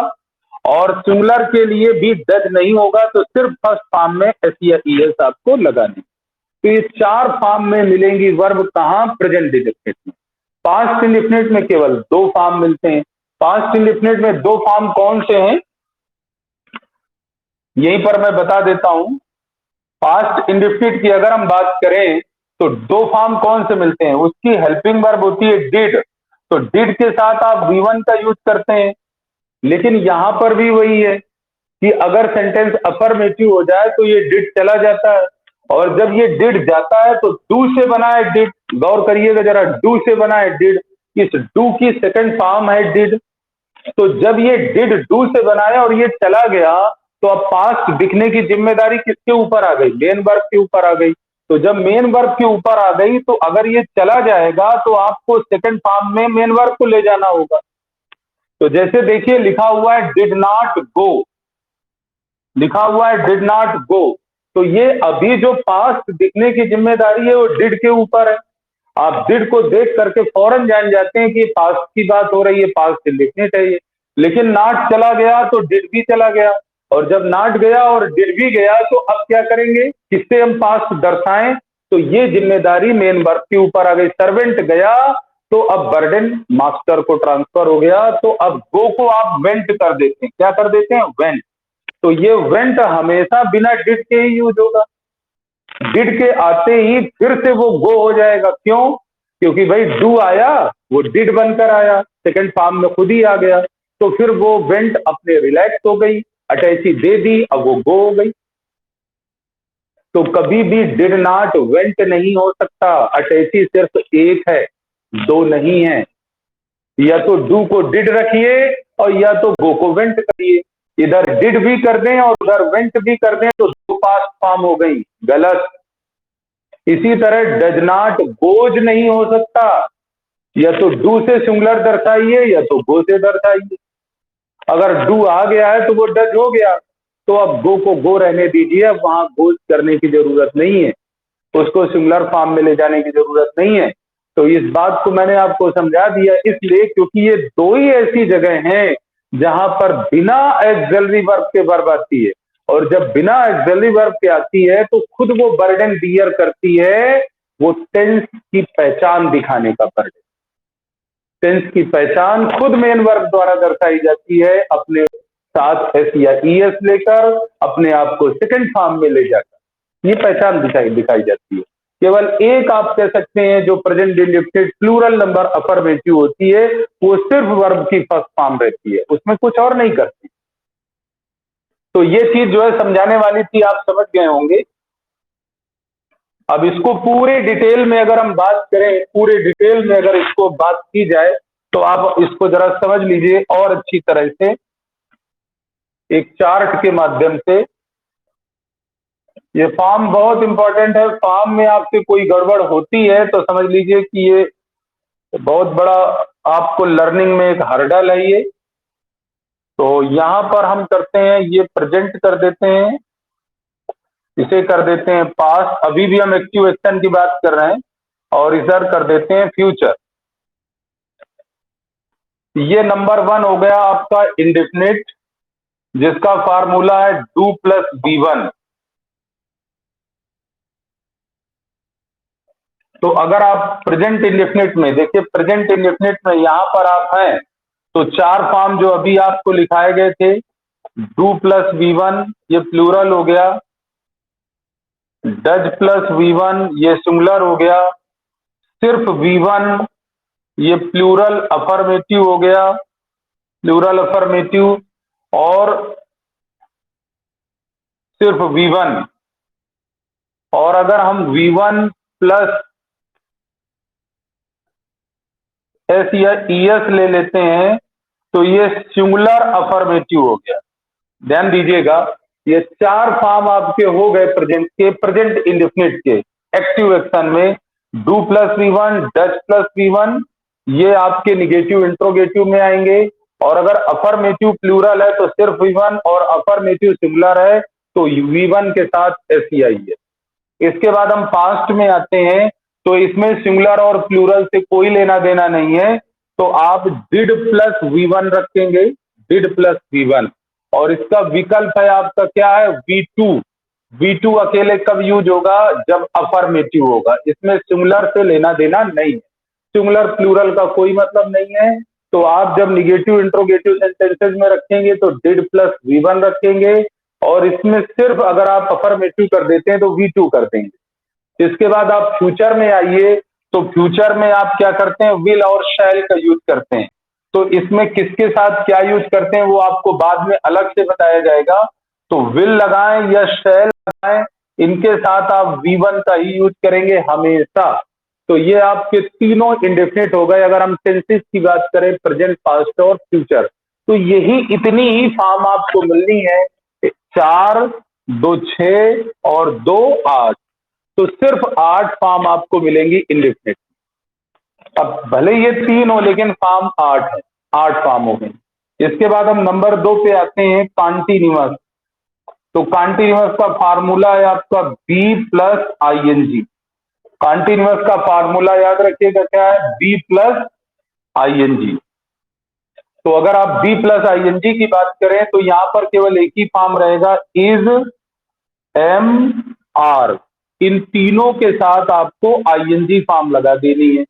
और सिंगुलर के लिए भी डज नहीं होगा। तो सिर्फ फर्स्ट फॉर्म में एस या ई एस आपको लगानी। तो ये चार फॉर्म में मिलेंगी वर्ब, कहां, प्रेजेंट इंडेफिनिट में। पास्ट इंडेफिनिट में केवल दो फॉर्म मिलते हैं। पास्ट इंडेफिनिट में दो फॉर्म कौन से हैं, यहीं पर मैं बता देता हूं। पास्ट इंडेफिनिट की अगर हम बात करें तो दो फॉर्म कौन से मिलते हैं, उसकी हेल्पिंग वर्ब होती है डिड। तो डिड के साथ आप वी1 का यूज करते हैं। लेकिन यहां पर भी वही है कि अगर सेंटेंस अफर्मेटिव हो जाए तो ये डिड चला जाता है, और जब ये डिड जाता है तो डू से बना है डिड। गौर करिएगा जरा, डू से बना है डिड, इस डू की सेकंड फॉर्म है डिड। तो जब ये डिड डू से बना है और ये चला गया, तो अब पास्ट दिखने की जिम्मेदारी किसके ऊपर आ गई, मेन वर्ब के ऊपर आ गई। तो जब मेन वर्ब के ऊपर आ गई तो अगर ये चला जाएगा तो आपको सेकंड फॉर्म में मेन वर्ब को ले जाना होगा। तो जैसे देखिए लिखा हुआ है डिड नॉट गो, लिखा हुआ है डिड नॉट गो, तो ये अभी जो पास्ट दिखने की जिम्मेदारी है वो डिड के ऊपर है। आप डिड को देख करके फौरन जान जाते हैं कि पास्ट की बात हो रही है, पास्ट लिखने चाहिए। लेकिन नॉट चला गया तो डिड भी चला गया, और जब नॉट गया और डिड भी गया तो अब क्या करेंगे, किससे हम पास्ट दर्शाएं? तो ये जिम्मेदारी मेन वर्ब के ऊपर आ गई। सर्वेंट गया तो अब बर्डन मास्टर को ट्रांसफर हो गया, तो अब गो को आप वेंट कर देते हैं। क्या कर देते हैं? वेंट। तो ये वेंट हमेशा बिना डिड के ही यूज होगा। डिड के आते ही फिर से वो गो हो जाएगा। क्यों? क्योंकि भाई डू आया, वो डिड बनकर आया, सेकंड फॉर्म में खुद ही आ गया, तो फिर वो वेंट अपने रिलैक्स हो गई, अटैची दे दी, अब वो गो हो गई। तो कभी भी डिड नॉट वेंट नहीं हो सकता। अटैची सिर्फ एक है, दो नहीं है। या तो डू को डिड रखिए और या तो गो को वेंट करिए। इधर डिड भी कर दें और उधर वेंट भी कर दें तो दो पास्ट फॉर्म हो गई, गलत। इसी तरह डज नॉट गोज नहीं हो सकता। या तो डू से सिंगुलर दर्शाइए या तो गो से दर्शाइए। अगर डू आ गया है तो वो डज हो गया, तो अब गो को गो रहने दीजिए, अब वहां गोज करने की जरूरत नहीं है, उसको सिंगुलर फॉर्म में ले जाने की जरूरत नहीं है। तो इस बात को मैंने आपको समझा दिया इसलिए क्योंकि ये दो ही ऐसी जगह हैं जहां पर बिना एक्सिलरी वर्ब के वर्ब आती है, और जब बिना एक्सिलरी वर्ब के आती है तो खुद वो बर्डन बियर करती है, वो टेंस की पहचान दिखाने का बर्डन। टेंस की पहचान खुद मेन वर्ब द्वारा दर्शाई जाती है, अपने साथ एस या ईएस लेकर, अपने आप को सेकंड फॉर्म में ले जाकर ये पहचान दिखाई जाती है। केवल एक आप कह सकते हैं जो present indefinite plural number affirmative होती है, वो सिर्फ वर्ब की फर्स्ट फॉर्म रहती है, उसमें कुछ और नहीं करती। तो ये चीज जो है समझाने वाली थी, आप समझ गए होंगे। अब इसको पूरे डिटेल में अगर हम बात करें, पूरे डिटेल में अगर इसको बात की जाए तो आप इसको जरा समझ लीजिए और अच्छी तरह से एक चार्ट के माध्यम से। ये फॉर्म बहुत इंपॉर्टेंट है। फॉर्म में आपसे कोई गड़बड़ होती है तो समझ लीजिए कि ये बहुत बड़ा आपको लर्निंग में एक हर्डल है ये। तो यहां पर हम करते हैं, ये प्रेजेंट कर देते हैं, इसे कर देते हैं पास्ट, अभी भी हम एक्टिव एक्शन की बात कर रहे हैं, और इधर कर देते हैं फ्यूचर। ये नंबर 1 हो गया आपका इंडेफिनिट, जिसका फार्मूला है डू प्लस V1। तो अगर आप प्रेजेंट इंडेफिनिट में देखिए, प्रेजेंट इंडेफिनिट में यहां पर आप हैं तो चार फॉर्म जो अभी आपको लिखाए गए थे, डू प्लस V1 ये प्लूरल हो गया, डज प्लस V1 ये सिंगुलर हो गया, सिर्फ V1 ये प्लूरल अफर्मेटिव हो गया, प्लूरल अफर्मेटिव, और सिर्फ V1। और अगर हम V1 प्लस एस या ईएस ले लेते हैं तो ये सिंगुलर अफर्मेटिव हो गया। ध्यान दीजिएगा, ये चार फॉर्म आपके हो गए प्रेजेंट के, प्रेजेंट इंडेफिनिट के एक्टिव एक्शन में। Do plus V1, does plus V1 ये आपके निगेटिव इंट्रोगेटिव में आएंगे, और अगर अफर्मेटिव प्लूरल है तो सिर्फ V1, और अफर्मेटिव सिंगुलर है तो V1 के साथ एसईआई है। इसके बाद हम पास्ट में आते हैं, तो इसमें सिंगुलर और प्लूरल से कोई लेना देना नहीं है, तो आप डिड प्लस V1 रखेंगे, डिड प्लस V1, और इसका विकल्प है आपका क्या है, V2। V2 अकेले कब यूज होगा, जब अफर्मेटिव होगा, इसमें सिंगुलर से लेना देना नहीं है, सिंगुलर प्लूरल का कोई मतलब नहीं है। तो आप जब निगेटिव इंट्रोगेटिव सेंटेंसेस में रखेंगे तो डिड प्लस V1 रखेंगे, और इसमें सिर्फ अगर आप अफर्मेटिव कर देते हैं तो V2 कर देंगे। इसके बाद आप फ्यूचर में आइए, तो फ्यूचर में आप क्या करते हैं, विल और शैल का यूज करते हैं। तो इसमें किसके साथ क्या यूज करते हैं वो आपको बाद में अलग से बताया जाएगा। तो विल लगाएं या शैल लगाएं, इनके साथ आप V1 का ही यूज करेंगे हमेशा। तो ये आपके तीनों इंडेफिनिट हो गए। अगर हम टेंसेस की बात करें, प्रेजेंट, पास्ट और फ्यूचर, तो यही इतनी ही फॉर्म आपको मिलनी है, 4, 2 6 और 2 8, तो सिर्फ 8 फॉर्म आपको मिलेंगी इंडेफिनिट। अब भले ये 3 हो लेकिन फॉर्म 8 है, 8 फॉर्म हो गए। इसके बाद हम नंबर 2 पे आते हैं, कॉन्टिन्यूअस। तो कॉन्टिन्यूअस का फार्मूला है आपका be plus I N G. Continuous का फार्मूला याद रखिएगा क्या है, be plus I N G. तो अगर आप be plus I N G की बात करें तो यहां पर केवल एक ही फॉर्म रहेगा, इज एम आर। इन तीनों के साथ आपको आई एन जी फॉर्म लगा देनी है।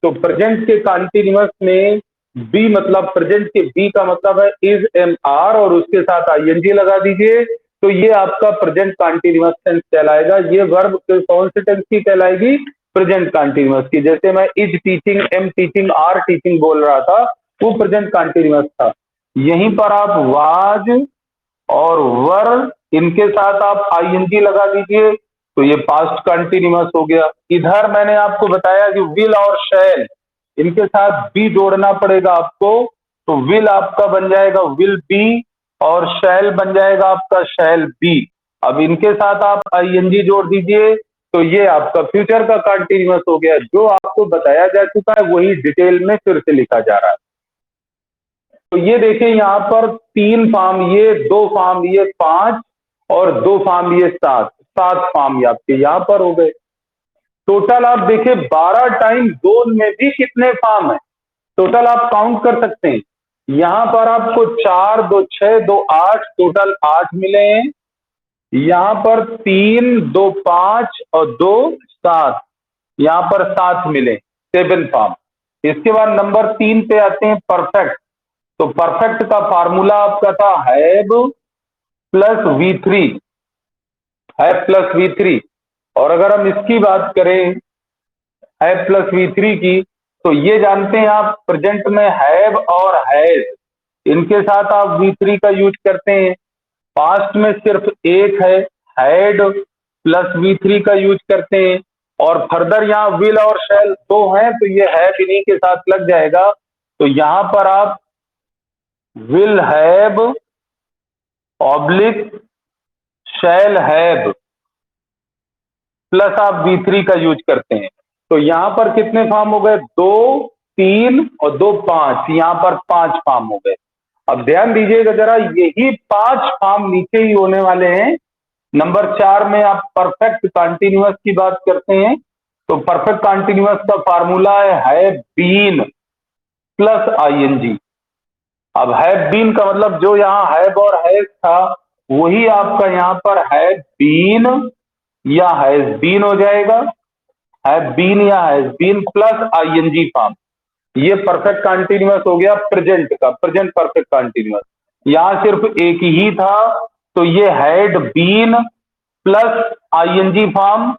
तो प्रेजेंट के कॉन्टिन्यूअस में बी मतलब प्रेजेंट के बी का मतलब है इज एम आर और उसके साथ आई एन जी लगा दीजिए। तो ये आपका प्रेजेंट कॉन्टिन्यूअस टेंस कहलाएगा। ये वर्ब कौन से टेंस की कहलाएगी, प्रेजेंट कॉन्टिन्यूअस की। जैसे मैं is teaching, am teaching, are teaching बोल रहा था, वो प्रेजेंट कॉन्टिन्यूअस था। यहीं पर आप वाज और वर, इनके साथ आप आई एन जी लगा दीजिए तो ये पास्ट कंटिन्यूअस हो गया। इधर मैंने आपको बताया कि विल और शैल, इनके साथ बी जोड़ना पड़ेगा आपको। तो विल आपका बन जाएगा विल बी और शैल बन जाएगा आपका शैल बी। अब इनके साथ आप आई एन जी जोड़ दीजिए तो ये आपका फ्यूचर का कंटिन्यूअस हो गया। जो आपको बताया जा चुका है वही डिटेल में फिर से लिखा जा रहा है। तो ये देखिए यहाँ पर 3 फॉर्म, ये 2 फॉर्म, ये 5 और 2 फॉर्म, ये 7 फॉर्म आपके यहाँ पर हो गए। टोटल आप देखिए 12 टाइम जोन में भी कितने फॉर्म है, टोटल आप काउंट कर सकते हैं। यहां पर आपको 4, 2, 6, 2, 8, टोटल 8 मिले हैं। यहां पर 3, 2, 5 और 2, 7, यहां पर 7 मिले, 7 फॉर्म। इसके बाद नंबर 3 पे आते हैं, परफेक्ट। तो परफेक्ट का फार्मूला आपका था have plus we three, have plus we three. और अगर हम इसकी बात करें हैव प्लस वी थ्री की, तो ये जानते हैं आप प्रेजेंट में हैव और हैज, इनके साथ आप वी थ्री का यूज करते हैं। पास्ट में सिर्फ एक है, हैड प्लस वी थ्री का यूज करते हैं। और फर्दर यहाँ विल और शैल 2 हैं तो ये हैव इन्हीं के साथ लग जाएगा। तो यहां पर आप will have oblique shall have plus आप वी थ्री का यूज करते हैं। तो यहां पर कितने फॉर्म हो गए, 2, 3 और 2, 5, यहां पर 5 फॉर्म हो गए। अब ध्यान दीजिएगा जरा, यही 5 फॉर्म नीचे ही होने वाले हैं। नंबर 4 में आप परफेक्ट कंटिन्यूअस की बात करते हैं। तो परफेक्ट कंटिन्यूअस का फार्मूला है been plus I N G. अब हैव बीन का मतलब जो यहाँ हैव और हैज था वही आपका यहाँ पर हैव बीन या हैज बीन हो जाएगा। हैव बीन या has been plus I N G form, ये परफेक्ट कंटिन्यूअस हो गया प्रेजेंट का, प्रेजेंट परफेक्ट कंटिन्यूअस। यहां सिर्फ एक ही था तो ये had been plus I N G form,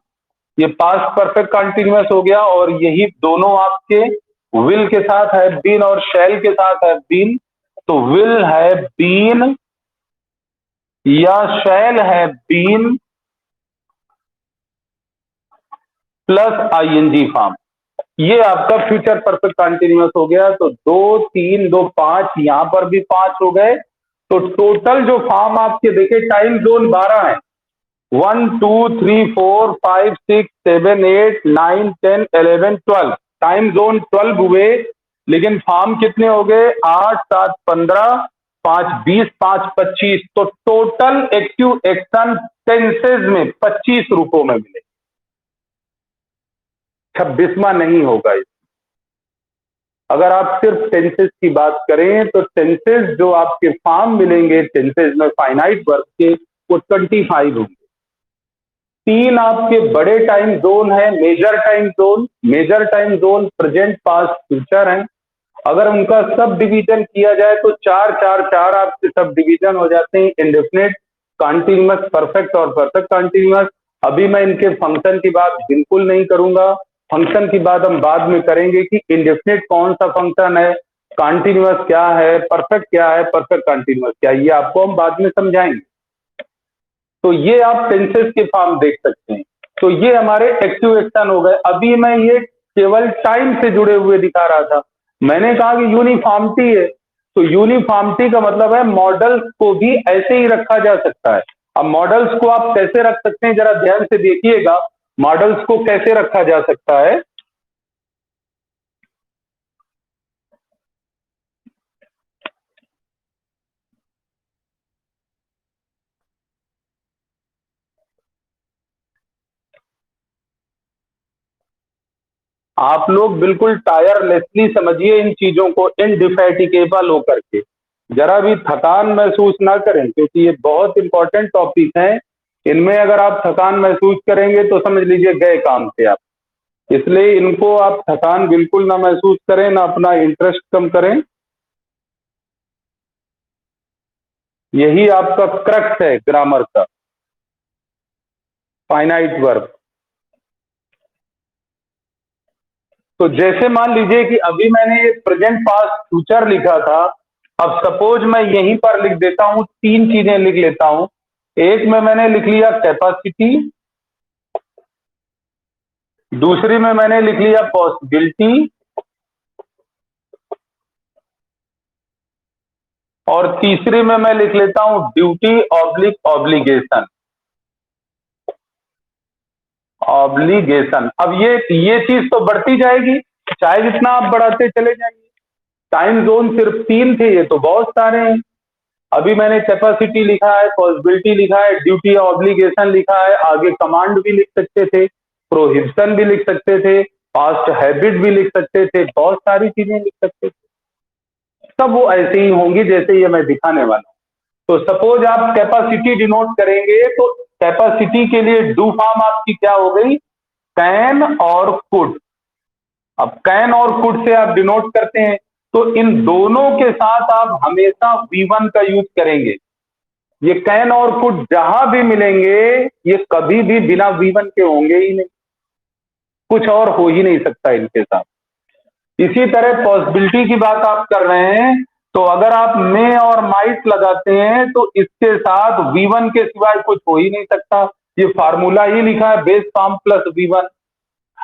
ये पास्ट परफेक्ट कंटिन्यूअस हो गया। और यही दोनों आपके विल के साथ हैव बीन और शैल के साथ हैव बीन। तो विल हैव बीन या shall have been plus I N G form, ये आपका फ्यूचर परफेक्ट कंटिन्यूअस हो गया। तो 2, 3, 2, 5, यहां पर भी 5 हो गए। तो टोटल जो फॉर्म आपके देखे टाइम जोन 12 है, 1, 2, 3, 4, 5, 6, 7, 8, 9, 10, 11, 12, टाइम जोन 12 हुए। लेकिन फॉर्म कितने हो गए, 8, 7, 15, 5, 20, 5, 25। तो टोटल एक्टिव एक्शन टेंसेज में 25 रूपों में मिले, 26वां नहीं होगा। अगर आप सिर्फ टेंसेस की बात करें तो टेंसेस जो आपके फॉर्म मिलेंगे टेंसेस में फाइनाइट वर्ब के, वो 25 होंगे। 3 आपके बड़े टाइम जोन है, major time zone, major time zone present past future है। अगर उनका सब डिवीजन किया जाए तो 4, 4, 4 आपके सब डिवीजन हो जाते हैं, इंडेफिनिट, कॉन्टिन्यूअस, परफेक्ट और परफेक्ट कॉन्टिन्यूअस। अभी मैं इनके फंक्शन की बात बिल्कुल नहीं करूंगा, फंक्शन की बात हम बाद में करेंगे कि इंडेफिनिट कौन सा फंक्शन है, कॉन्टिन्यूअस क्या है, परफेक्ट क्या है, परफेक्ट कॉन्टिन्यूअस क्या है, ये आपको हम बाद में समझाएंगे। तो ये आप टेंसेस के फॉर्म देख सकते हैं। तो ये हमारे एक्टिव एक्शन हो गए। अभी मैं ये केवल टाइम से जुड़े हुए दिखा रहा था। मैंने कहा कि यूनिफॉर्मिटी है, तो यूनिफॉर्मिटी का मतलब है मॉडल्स को भी ऐसे ही रखा जा सकता है। अब मॉडल्स को आप कैसे रख सकते हैं, जरा ध्यान से देखिएगा, मॉडल्स को कैसे रखा जा सकता है। आप लोग बिल्कुल टायरलेसली समझिए इन चीजों को, इनडिफेटिगेबल होकर के, जरा भी थकान महसूस ना करें, क्योंकि ये बहुत इंपॉर्टेंट टॉपिक हैं। इनमें अगर आप थकान महसूस करेंगे तो समझ लीजिए गए काम से आप। इसलिए इनको आप थकान बिल्कुल ना महसूस करें, ना अपना इंटरेस्ट कम करें। यही आपका क्रक्स है ग्रामर का, फाइनाइट वर्ब। तो जैसे मान लीजिए कि अभी मैंने ये प्रेजेंट पास्ट फ्यूचर लिखा था, अब सपोज मैं यहीं पर लिख देता हूं, तीन चीजें लिख लेता हूं। एक में मैंने लिख लिया कैपेसिटी, दूसरी में मैंने लिख लिया पॉसिबिलिटी, और तीसरी में मैं लिख लेता हूं ड्यूटी ऑब्लिक ऑब्लिगेशन। ऑब्लिगेशन। अब ये चीज तो बढ़ती जाएगी, चाहे जितना आप बढ़ाते चले जाएंगे। टाइम जोन सिर्फ तीन थे, ये तो बहुत सारे हैं। अभी मैंने कैपेसिटी लिखा है, पॉसिबिलिटी लिखा है, ड्यूटी ऑब्लिगेशन लिखा है, आगे कमांड भी लिख सकते थे, प्रोहिबिशन भी लिख सकते थे, पास्ट हैबिट भी लिख सकते थे, बहुत सारी चीजें लिख सकते थे। सब वो ऐसे ही होंगी जैसे ये मैं दिखाने वाला हूं। तो सपोज आप कैपेसिटी डिनोट करेंगे, तो कैपेसिटी के लिए डू फॉर्म आपकी क्या हो गई, कैन और कुड। अब कैन और कुड से आप डिनोट करते हैं, तो इन दोनों के साथ आप हमेशा V1 का यूज करेंगे। ये कैन और कुड जहां भी मिलेंगे, ये कभी भी बिना V1 के होंगे ही नहीं, कुछ और हो ही नहीं सकता इनके साथ। इसी तरह पॉसिबिलिटी की बात आप कर रहे हैं, तो अगर आप मे और माइट लगाते हैं तो इसके साथ V1 के सिवाय कुछ हो ही नहीं सकता। ये फार्मूला ही लिखा है, बेस फॉर्म प्लस V1।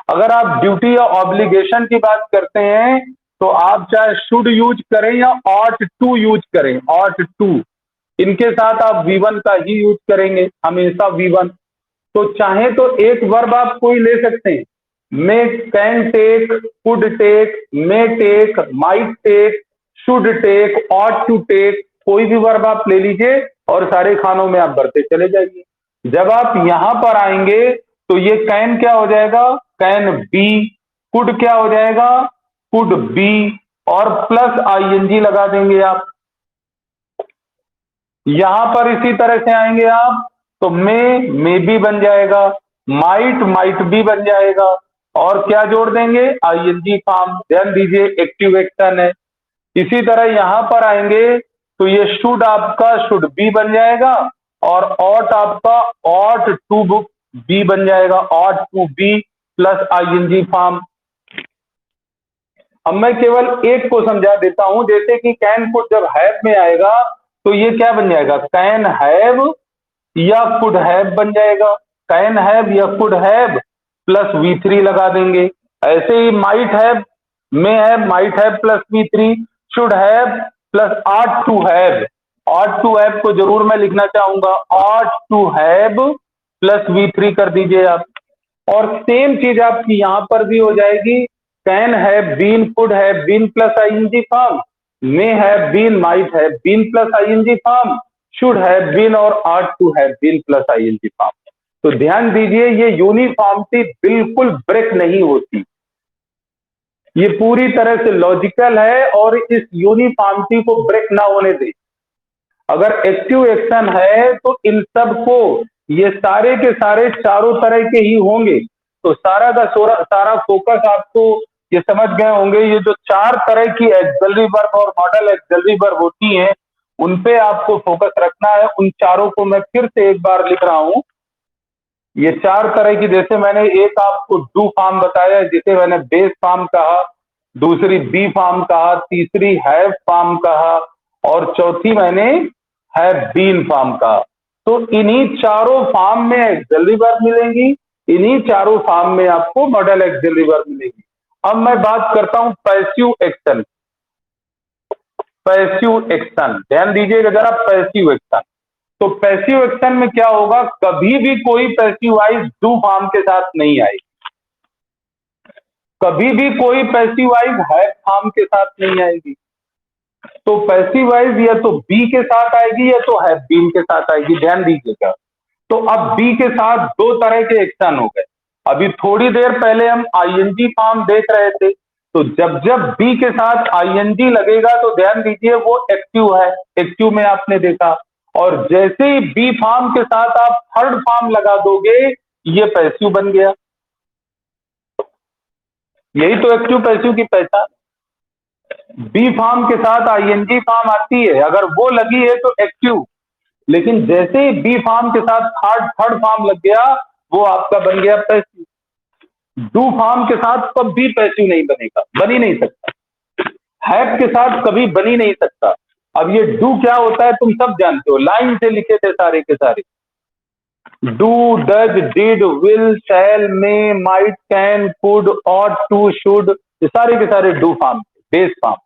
अगर आप ड्यूटी या ऑब्लिगेशन की बात करते हैं, तो आप चाहे शुड यूज करें या ऑट टू यूज करें, ऑट टू, इनके साथ आप V1 का ही यूज करेंगे, हमेशा V1। तो चाहे तो एक वर्ब आप कोई ले सकते हैं, may can take, could take, may take, might take, should take, ought to take, कोई भी वर्ब आप ले लीजिए और सारे खानों में आप बढ़ते चले जाइए। जब आप यहां पर आएंगे तो ये कैन क्या हो जाएगा, कैन बी, कुड क्या हो जाएगा, कुड बी, और प्लस आईएनजी लगा देंगे आप। यहां पर इसी तरह से आएंगे आप, तो मे बी बन जाएगा, माइट बी बन जाएगा, और क्या जोड़ देंगे, आईएनजी फॉर्म। ध्यान दीजिए एक्टिव एक्शन है। इसी तरह यहां पर आएंगे तो ये शुड आपका शुड बी बन जाएगा, और ऑट आपका ऑट टू बुक बी बन जाएगा, ought to be plus ING form. अब मैं केवल एक को समझा देता हूं, जैसे कि कैन कुड जब हैव में आएगा तो ये क्या बन जाएगा, कैन हैव या कुड हैव बन जाएगा, कैन हैव या कुड हैव प्लस V3 लगा देंगे। ऐसे ही might have, may have, might have plus V3, should have plus ought to have. Ought to have को जरूर मैं लिखना चाहूंगा, ought to have plus V3 कर दीजिए आप। और सेम चीज आपकी यहां पर भी हो जाएगी, can have been, could have been plus ING form, may have been, might have been plus ING form, should have been और ought to have been plus ING form. तो ध्यान दीजिए ये यूनिफॉर्मिटी बिल्कुल ब्रेक नहीं होती, ये पूरी तरह से लॉजिकल है, और इस यूनिफॉर्मिटी को ब्रेक ना होने दे। अगर एक्टिव एक्शन है तो इन सब को, ये सारे के सारे चारों तरह के ही होंगे। तो सारा का सारा फोकस आपको ये समझ गए होंगे, ये जो चार तरह की एक्सिलरी वर्ब और मॉडल एक्सिलरी वर्ब होती हैं, उन पे आपको फोकस रखना है। उन चारों को मैं फिर से एक बार लिख रहा हूं। ये चार तरह की, जैसे मैंने एक आपको डू फॉर्म बताया जिसे मैंने बेस फॉर्म कहा, दूसरी बी फॉर्म कहा, तीसरी हैव फॉर्म कहा, और चौथी मैंने हैव बीन फॉर्म कहा। तो इन्हीं चारों फॉर्म में एक्सिलरी वर्ब मिलेंगी, इन्हीं चारों फॉर्म में आपको मॉडल एक्सिलरी वर्ब मिलेगी। अब मैं बात करता हूं पैसिव एक्शन। पैसिव एक्शन, ध्यान दीजिएगा जरा, पैसिव एक्शन। तो पैसिव एक्शन में क्या होगा, कभी भी कोई पैसिव वाइज डू फॉर्म के साथ नहीं आएगी, कभी भी कोई पैसिव वाइज हैव फॉर्म के साथ नहीं आएगी। तो पैसिव वाइज या तो बी के साथ आएगी या तो हैव बीन के साथ आएगी, ध्यान दीजिएगा। तो अब बी के साथ दो तरह के एक्शन हो गए। अभी थोड़ी देर पहले हम आईएनजी फॉर्म देख रहे थे, तो जब जब बी के साथ आईएनजी लगेगा तो ध्यान दीजिए वो एक्टिव है, एक्टिव में आपने देखा। और जैसे ही बी फॉर्म के साथ आप थर्ड फॉर्म लगा दोगे, ये पैसिव बन गया। यही तो एक्टिव पैसिव की पहचान। बी फॉर्म के साथ आईएनजी फॉर्म आती है, अगर वो लगी है तो एक्टिव, लेकिन जैसे ही बी फॉर्म के साथ थर्ड फॉर्म लग गया, वो आपका बन गया पैसिव। डू फॉर्म के साथ कभी पैसिव नहीं बनेगा, बन ही नहीं सकता। हैव के साथ कभी बन ही नहीं सकता। अब ये डू क्या होता है तुम सब जानते हो, लाइन से लिखे थे सारे के सारे। Do, does, did, will, shall, may, might, can, could, ought to, should, ये सारे के सारे do form, base form.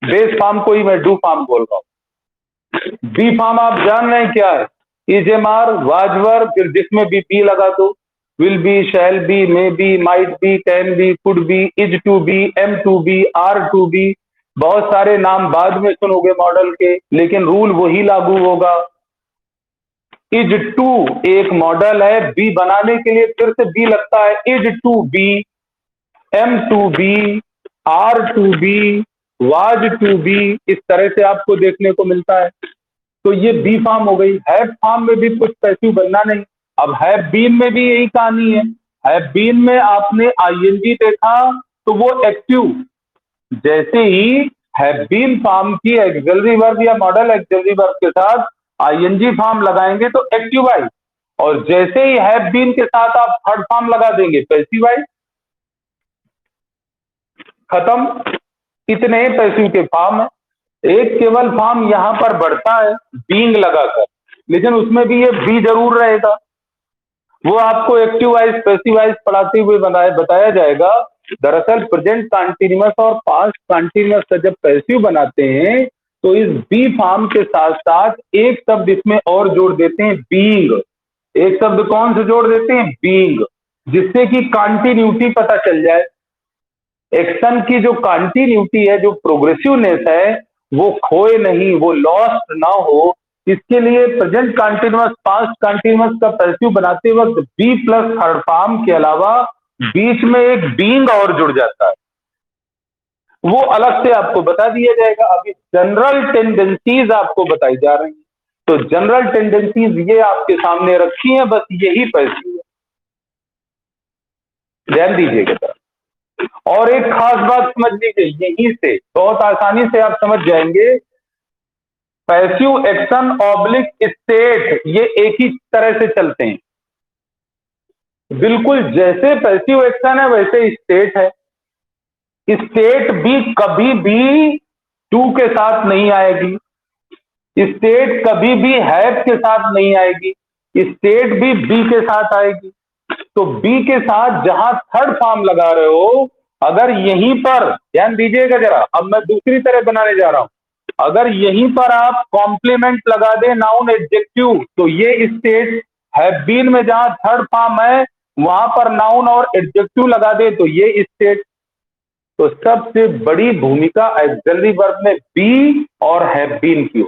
Base form को ही मैं डू फॉर्म बोल रहा हूं। बी फॉर्म आप जान रहे हैं क्या है? Is am are, was were, फिर जिसमें भी बी लगा दो, will be, shall be, may be, might be, can be, could be, is to be, am to be, are to be. बहुत सारे नाम बाद में सुनोगे मॉडल के, लेकिन रूल वही लागू होगा। इज टू एक मॉडल है, बी बनाने के लिए फिर से बी लगता है, is to be, am to be, are to be, was to be, इस तरह से आपको देखने को मिलता है। तो ये बी फॉर्म हो गई। हैव फॉर्म में भी कुछ पैसिव बनना नहीं। अब हैव बीन में भी यही कहानी है। हैव बीन में आपने आईएनजी देखा तो वो एक्टिव, जैसे ही हैव बीन फॉर्म की एक्सिलरी वर्ब या मॉडल एक्सिलरी वर्ब के साथ आईएनजी फॉर्म लगाएंगे तो एक्टिव आई, और जैसे ही हैव बीन के साथ आप थर्ड फॉर्म लगा देंगे पैसिव आई। खत्म। इतने पैसिव के फॉर्म है। एक केवल फॉर्म यहां पर बढ़ता है बीइंग लगाकर, लेकिन उसमें भी ये बी जरूर रहेगा। वो आपको एक्टिव वाइज पैसिव वाइज पढ़ाते हुए बताया जाएगा। दरअसल प्रेजेंट कंटीन्यूअस और पास्ट कंटीन्यूअस का जब पैसिव बनाते हैं तो इस बी फॉर्म के साथ साथ एक शब्द इसमें और जोड़ देते हैं, बीइंग। एक शब्द कौन से जोड़ देते हैं? बीइंग, जिससे कि कंटिन्यूटी पता चल जाए। एक्शन की जो कंटिन्यूटी है, जो प्रोग्रेसिवनेस है, वो खोए नहीं, वो लॉस्ट ना हो, इसके लिए प्रेजेंट कंटीन्यूअस पास्ट कंटीन्यूअस का पैसिव बनाते वक्त बी प्लस थर्ड फॉर्म के अलावा बीच में एक बीइंग और जुड़ जाता है, वो अलग से आपको बता दिया जाएगा। अभी जनरल टेंडेंसीज आपको बताई जा रही हैं, तो जनरल टेंडेंसीज ये आपके सामने रखी हैं, बस यही पैसिव है, ध्यान दीजिएगा सर। और एक खास बात समझ लीजिए, यहीं से बहुत आसानी से आप समझ जाएंगे, पैसिव एक्शन ऑब्लिक स्टेट ये एक ही तरह से चलते हैं। बिल्कुल जैसे पैसिव एक्शन है वैसे स्टेट है। स्टेट भी कभी भी टू के साथ नहीं आएगी, स्टेट कभी भी हैव के साथ नहीं आएगी, स्टेट भी बी के साथ आएगी। तो बी के साथ जहां थर्ड फॉर्म लगा रहे हो, अगर यहीं पर ध्यान दीजिएगा जरा, अब मैं दूसरी तरह बनाने जा रहा हूं। अगर यहीं पर आप कॉम्प्लीमेंट लगा दे नाउन एडजेक्टिव, तो ये स्टेट हैव बीन में जहां थर्ड फॉर्म है वहां पर नाउन और एडजेक्टिव लगा दे तो ये स्टेट। तो सबसे बड़ी भूमिका ऑक्सिलरी वर्ब में बी और हैव बीन की हो।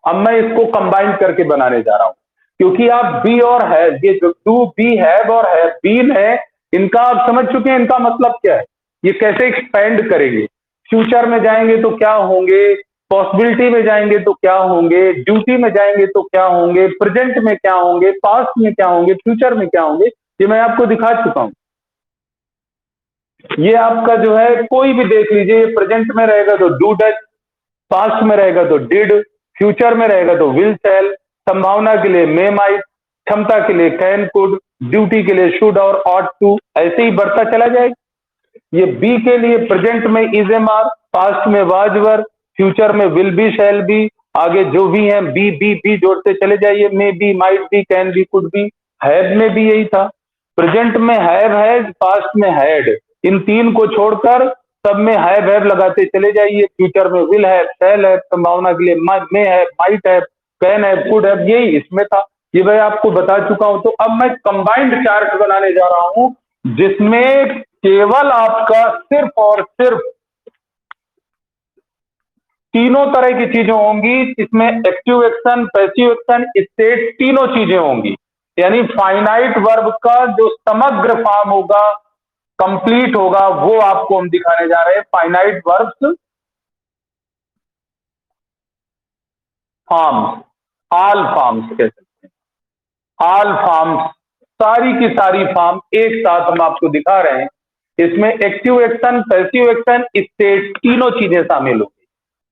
अब मैं इसको कंबाइन करके बनाने जा रहा हूं, क्योंकि आप बी और हैव, ये जो टू बी हैव और हैव बीन है, इनका आप समझ चुके हैं इनका मतलब क्या है, ये कैसे एक्सपेंड करेंगे। फ्यूचर में जाएंगे तो क्या होंगे, पॉसिबिलिटी में जाएंगे तो क्या होंगे, ड्यूटी में जाएंगे तो क्या होंगे, प्रेजेंट में क्या होंगे, पास्ट में क्या होंगे, फ्यूचर में क्या होंगे, ये मैं आपको दिखा चुका हूं। ये आपका जो है कोई भी देख लीजिए, ये प्रेजेंट में रहेगा तो डू डज, पास्ट में रहेगा तो डिड, फ्यूचर में रहेगा तो विल शैल, संभावना के लिए मे माइट, क्षमता के लिए कैन कुड, ड्यूटी के लिए शुड और ऑट टू, ऐसे ही बढ़ता चला जाएगा। ये बी के लिए प्रेजेंट में इज एम आर, पास्ट में वाज वर, फ्यूचर में विल बी शैल बी, आगे जो भी है बी बी बी जोड़ते चले जाइए, मे be, might be, can be, could B. Have में भी यही था, प्रेजेंट में हैव हैज, पास्ट में हैड, इन तीन को छोड़कर सब में हैव लगाते चले जाइए। फ्यूचर में विल हैव, शैल हैव, संभावना के लिए मे have, might have, can have, could have, यही इसमें था। ये मैं आपको बता चुका हूं। तो अब मैं कंबाइंड चार्ट बनाने जा रहा हूं, जिसमें केवल आपका सिर्फ और सिर्फ तीनों तरह की चीजें होंगी। इसमें active action, passive action, state, तीनों चीजें होंगी। यानी फाइनाइट वर्ब का जो समग्र फॉर्म होगा, कंप्लीट होगा, वो आपको हम दिखाने जा रहे हैं। Finite verbs forms, all forms कह सकते हैं, ऑल फॉर्म्स, सारी की सारी फॉर्म एक साथ हम आपको दिखा रहे हैं। इसमें active action, passive action, state, तीनों चीजें शामिल होगी।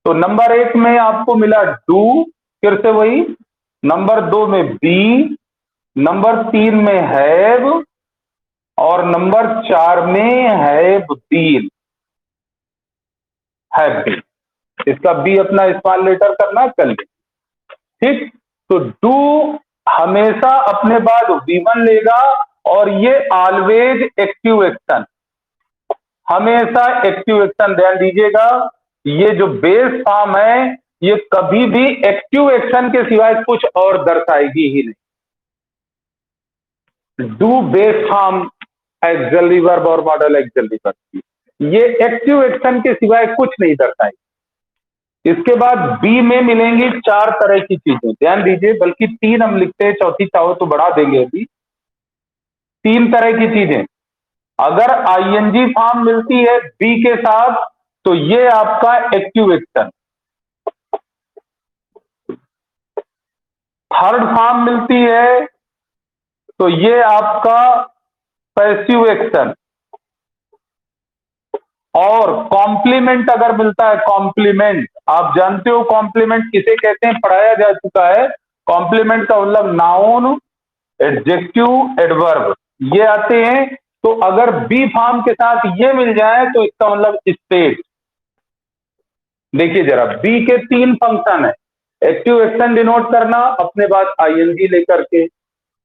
तो नंबर 1 में आपको मिला डू, फिर से वही, नंबर 2 में बी, नंबर 3 में हैव, और नंबर 4 में हैव बीन, हैव बीन। इसका बी अपना स्मॉल लेटर करना कर ले, ठीक। तो डू हमेशा अपने बाद V1 लेगा, और ये ऑलवेज एक्टिव एक्शन, हमेशा एक्टिव एक्शन, ध्यान दीजिएगा। ये जो बेस फॉर्म है, ये कभी भी एक्टिव एक्शन के सिवाय कुछ और दर्शाएगी ही नहीं। Do base form axillary verb और मॉडल एक्सिलरी वर्ब की, ये एक्टिव एक्शन के सिवाय कुछ नहीं दर्शाएगी। इसके बाद बी में मिलेंगी 4 तरह की चीजें, ध्यान दीजिए, बल्कि 3 हम लिखते हैं, चौथी चाहो तो बढ़ा देंगे अभी। 3 तरह की चीजें, अगर आईएनजी फॉर्म मिलती है बी के साथ तो ये आपका एक्टिव एक्शन, थर्ड फॉर्म मिलती है तो ये आपका पैसिव एक्शन, और कॉम्प्लीमेंट अगर मिलता है, कॉम्प्लीमेंट आप जानते हो कॉम्प्लीमेंट किसे कहते हैं, पढ़ाया जा चुका है। कॉम्प्लीमेंट का मतलब नाउन, एडजेक्टिव, एडवर्ब, ये आते हैं। तो अगर बी फॉर्म के साथ ये मिल जाए तो इसका मतलब स्टेट। देखिए जरा, बी के 3 फंक्शन है, एक्टिव एक्शन डिनोट करना अपने बाद आईएनजी लेकर के,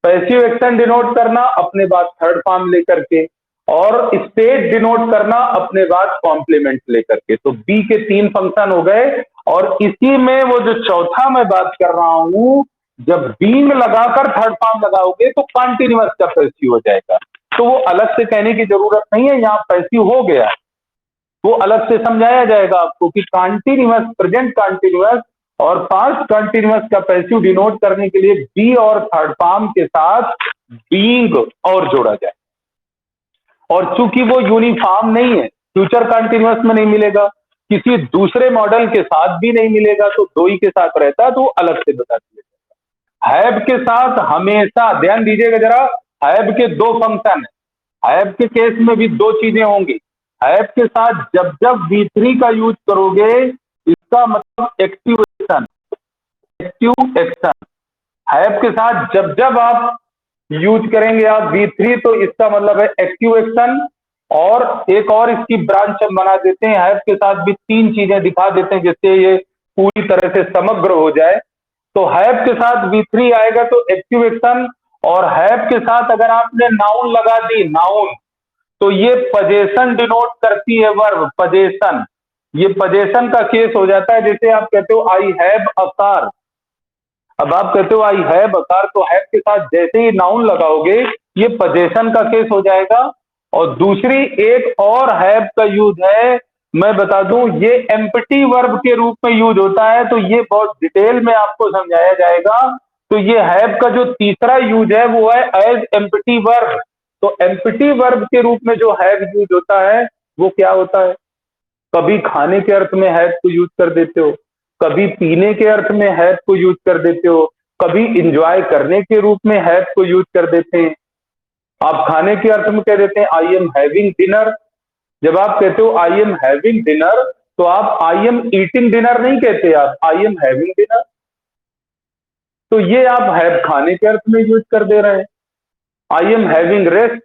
पैसिव एक्शन डिनोट करना अपने बाद थर्ड फॉर्म लेकर के, और स्टेट डिनोट करना अपने बाद कॉम्प्लीमेंट लेकर के। तो बी के 3 फंक्शन हो गए, और इसी में वो जो चौथा मैं बात कर रहा हूं, जब बीइंग लगाकर थर्ड फॉर्म लगाओगे तो कॉन्टिन्यूअस का पैसिव हो जाएगा। तो वो अलग से कहने की जरूरत नहीं है, यहाँ पैसिव हो गया, वो अलग से समझाया जाएगा आपको कि कॉन्टिन्यूअस, प्रेजेंट कॉन्टिन्यूअस और पास्ट कॉन्टिन्यूअस का पैसिव डिनोट करने के लिए बी और थर्ड फॉर्म के साथ बीइंग और जोड़ा जाए। और चूंकि वो यूनिफॉर्म नहीं है, फ्यूचर कॉन्टिन्यूअस में नहीं मिलेगा, किसी दूसरे मॉडल के साथ भी नहीं मिलेगा, तो दो ही के साथ रहता है, तो अलग से बता दिया जाएगा। हैव के साथ हमेशा, ध्यान दीजिएगा जरा, हैव के 2 फंक्शन है, हैव के केस में भी 2 चीजें होंगी। हैव के साथ जब जब V3 का यूज करोगे, इसका मतलब active action, active action. Have के साथ जब जब आप यूज करेंगे आप V3, तो इसका मतलब है एक्टिव एक्शन। और एक और इसकी ब्रांच हम बना देते हैं, हैव के साथ भी 3 चीजें दिखा देते हैं जिससे ये पूरी तरह से समग्र हो जाए। तो हैव के साथ V3 आएगा तो एक्टिव एक्शन, और हैव के साथ अगर आपने नाउन लगा दी, नाउन, तो ये पजेशन डिनोट करती है, वर्ब पजेशन। ये पजेशन का केस हो जाता है, जैसे आप कहते हो आई हैव अ कार। अब आप कहते हो आई हैव अ कार, तो हैव के साथ जैसे ही नाउन लगाओगे ये पजेशन का केस हो जाएगा। और दूसरी एक और हैव का यूज है, मैं बता दूं, ये एम्प्टी वर्ब के रूप में यूज होता है, तो ये बहुत डिटेल में आपको समझाया जाएगा। तो ये हैव का जो तीसरा यूज है वो है एज एम्प्टी वर्ब। तो एम्प्टी वर्ब के रूप में जो हैव यूज होता है वो क्या होता है, कभी खाने के अर्थ में हैव को यूज कर देते हो, कभी पीने के अर्थ में हैव को यूज कर देते हो, कभी इंजॉय करने के रूप में हैव को यूज कर देते हैं। आप खाने के अर्थ में कह देते हैं आई एम हैविंग डिनर। जब आप कहते हो आई एम हैविंग डिनर, तो आप आई एम ईटिंग डिनर नहीं कहते, आप आई एम हैविंग डिनर। तो ये आप हैव खाने के अर्थ में यूज कर दे रहे हैं। I am having rest,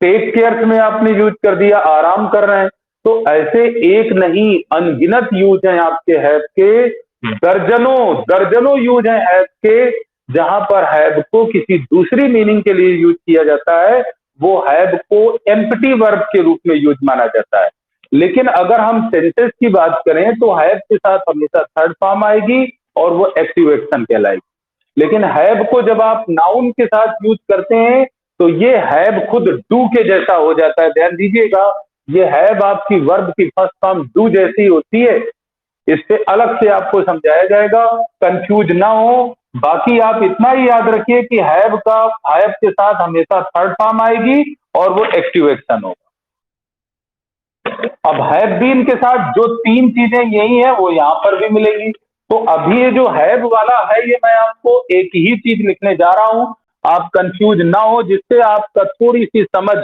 take के अर्थ में आपने यूज कर दिया, आराम कर रहे हैं। तो ऐसे एक नहीं अनगिनत यूज हैं आपके हैव के, दर्जनों दर्जनों यूज हैं हैव के, जहां पर हैव को किसी दूसरी मीनिंग के लिए यूज किया जाता है, वो हैव को एम्प्टी वर्ब के रूप में यूज माना जाता है। लेकिन अगर हम सेंटेंस की बात करें तो हैव के साथ हमेशा थर्ड फॉर्म आएगी और वो एक्टिव एक्शन कहलाएगी। लेकिन हैव को जब आप नाउन के साथ यूज करते हैं तो ये हैव खुद डू के जैसा हो जाता है। ध्यान दीजिएगा, ये हैव आपकी वर्ब की फर्स्ट फॉर्म डू जैसी होती है, इससे अलग से आपको समझाया जाएगा, कंफ्यूज ना हो। बाकी आप इतना ही याद रखिए कि हैव के साथ हमेशा थर्ड फॉर्म आएगी और वो एक्टिव एक्शन होगा। अब हैव बीन के साथ जो तीन चीजें यही है वो यहां पर भी मिलेंगी। तो अभी ये जो हैव वाला है ये मैं आपको एक ही चीज लिखने जा रहा हूं, आप कंफ्यूज ना हो, जिससे आपका थोड़ी सी समझ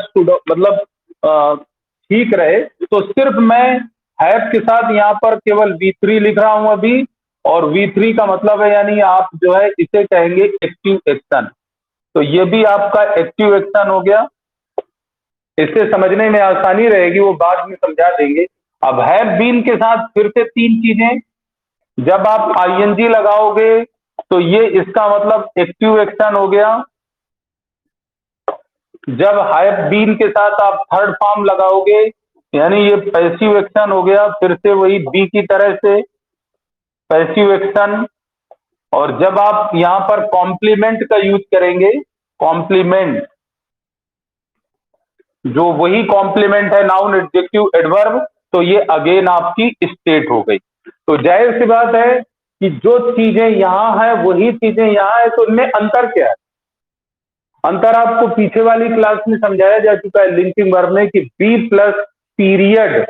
मतलब ठीक रहे। तो सिर्फ मैं हैव के साथ यहाँ पर केवल V3 लिख रहा हूं अभी, और V3 का मतलब है यानी आप जो है इसे कहेंगे एक्टिव एक्शन। तो ये भी आपका एक्टिव एक्शन हो गया, इससे समझने में आसानी रहेगी, वो बाद में समझा देंगे। अब हैव बीन के साथ फिर से तीन चीजें, जब आप आईएनजी लगाओगे तो ये इसका मतलब एक्टिव एक्शन हो गया। जब हैव बीन के साथ आप थर्ड फॉर्म लगाओगे यानी ये पैसिव एक्शन हो गया, फिर से वही बी की तरह से पैसिव एक्शन। और जब आप यहां पर कॉम्प्लीमेंट का यूज करेंगे, कॉम्प्लीमेंट जो वही कॉम्प्लीमेंट है नाउन एडजेक्टिव एडवर्ब, तो ये अगेन आपकी स्टेट हो गई। तो जाहिर सी बात है कि जो चीजें यहां है वही चीजें यहां है, तो इनमें अंतर क्या है? अंतर आपको पीछे वाली क्लास में समझाया जा चुका है लिंकिंग वर्ब में कि be plus period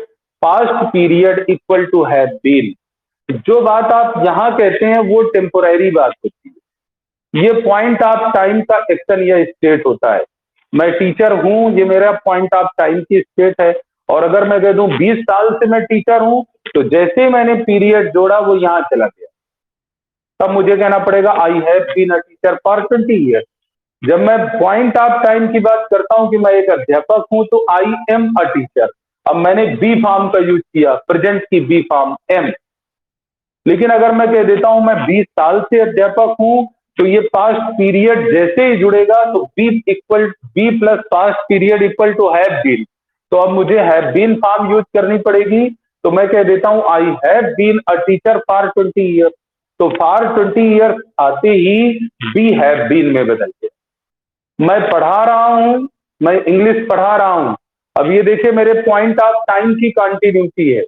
past period equal to have been. जो बात आप यहां कहते हैं वो टेम्पोररी बात होती है, ये पॉइंट ऑफ टाइम का एक्शन या स्टेट होता है। मैं टीचर हूं, ये मेरा पॉइंट ऑफ टाइम की स्टेट है। और अगर मैं कह दूं 20 साल से मैं टीचर हूं, तो जैसे ही मैंने पीरियड जोड़ा वो यहां चला गया, तब मुझे कहना पड़ेगा I have been a teacher for 20 years. जब मैं पॉइंट ऑफ टाइम की बात करता हूं कि मैं एक अध्यापक हूं, तो आई एम अ टीचर। अब मैंने बी फॉर्म का यूज किया, प्रेजेंट की बी फॉर्म एम। लेकिन अगर मैं कह देता हूं मैं 20 साल से अध्यापक हूं, तो ये पास्ट पीरियड जैसे ही जुड़ेगा तो be plus past period equal to have been. तो अब मुझे हैव बीन फॉर्म यूज करनी पड़ेगी। तो मैं कह देता हूं I have been a teacher for 20 years. तो फॉर 20 ईयर्स आते ही बी हैव बीन में बदल गया। मैं पढ़ा रहा हूं, मैं इंग्लिश पढ़ा रहा हूं। अब ये देखिए मेरे पॉइंट ऑफ टाइम की कंटिन्यूटी है,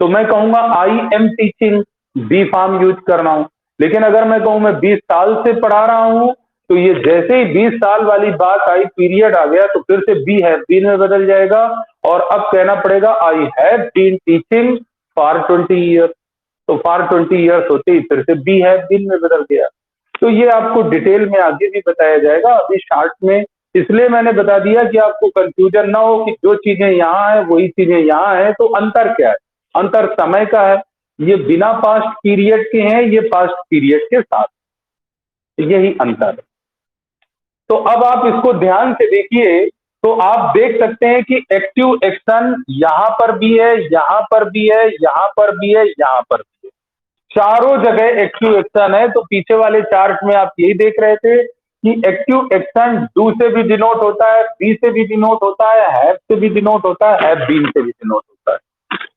तो मैं कहूंगा I am teaching, be form use कर रहा हूं। लेकिन अगर मैं कहूं मैं 20 साल से पढ़ा रहा हूं, तो ये जैसे ही 20 साल वाली बात आई, पीरियड आ गया, तो फिर से बी हैव बीन में बदल जाएगा। और अब कहना पड़ेगा I have been teaching for 20 years. तो फॉर 20 ईयर्स होते ही फिर से बी हैव बीन में बदल गया। तो ये आपको डिटेल में आगे भी बताया जाएगा, अभी शॉर्ट में इसलिए मैंने बता दिया कि आपको कंफ्यूजन ना हो कि जो चीजें यहाँ है वही चीजें यहाँ है। तो अंतर क्या है? अंतर समय का है, ये बिना पास्ट पीरियड के हैं, ये पास्ट पीरियड के साथ, यही अंतर है। तो अब आप इसको ध्यान से देखिए, तो आप देख सकते हैं कि एक्टिव एक्शन यहां पर भी है, यहां पर भी है, यहां पर भी है, यहां पर भी है, चारों जगह एक्टिव एक्शन है। तो पीछे वाले चार्ट में आप यही देख रहे थे कि एक्टिव एक्शन डू से भी डिनोट होता है, बी से भी डिनोट होता है, हैव से भी डिनोट होता है, हैव बीन से भी डिनोट होता है।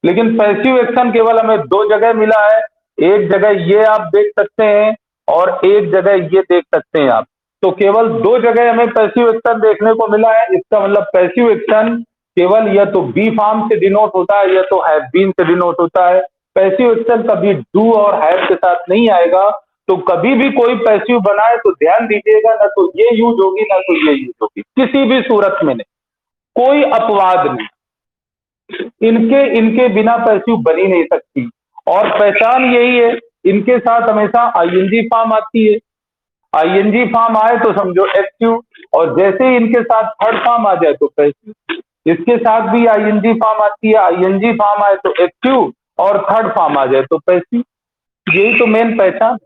लेकिन पैसिव एक्शन केवल हमें दो जगह मिला है, एक जगह ये आप देख सकते हैं और एक जगह ये देख सकते हैं आप। तो केवल दो जगह हमें पैसिव एक्शन देखने को मिला है। इसका मतलब पैसिव एक्शन केवल या तो बी फॉर्म से डिनोट होता है या तो हैव बीन से डिनोट होता है। पैसिव एक्शन कभी डू और हैव के साथ नहीं आएगा। तो कभी भी कोई पैसिव बनाए तो ध्यान दीजिएगा, ना तो ये यूज होगी ना तो ये यूज होगी, किसी भी सूरत में नहीं, कोई अपवाद नहीं, इनके इनके बिना पैसिव बन ही नहीं सकती। और पहचान यही है, इनके साथ हमेशा आईएनजी फॉर्म आती है, आईएनजी फॉर्म आए तो समझो एक्टिव, और जैसे ही इनके साथ थर्ड फॉर्म आ जाए तो पैसिव। इसके साथ भी आईएनजी फॉर्म आती है, आईएनजी फॉर्म आए तो एक्टिव और थर्ड फॉर्म आ जाए तो पैसिव, यही तो मेन पहचान।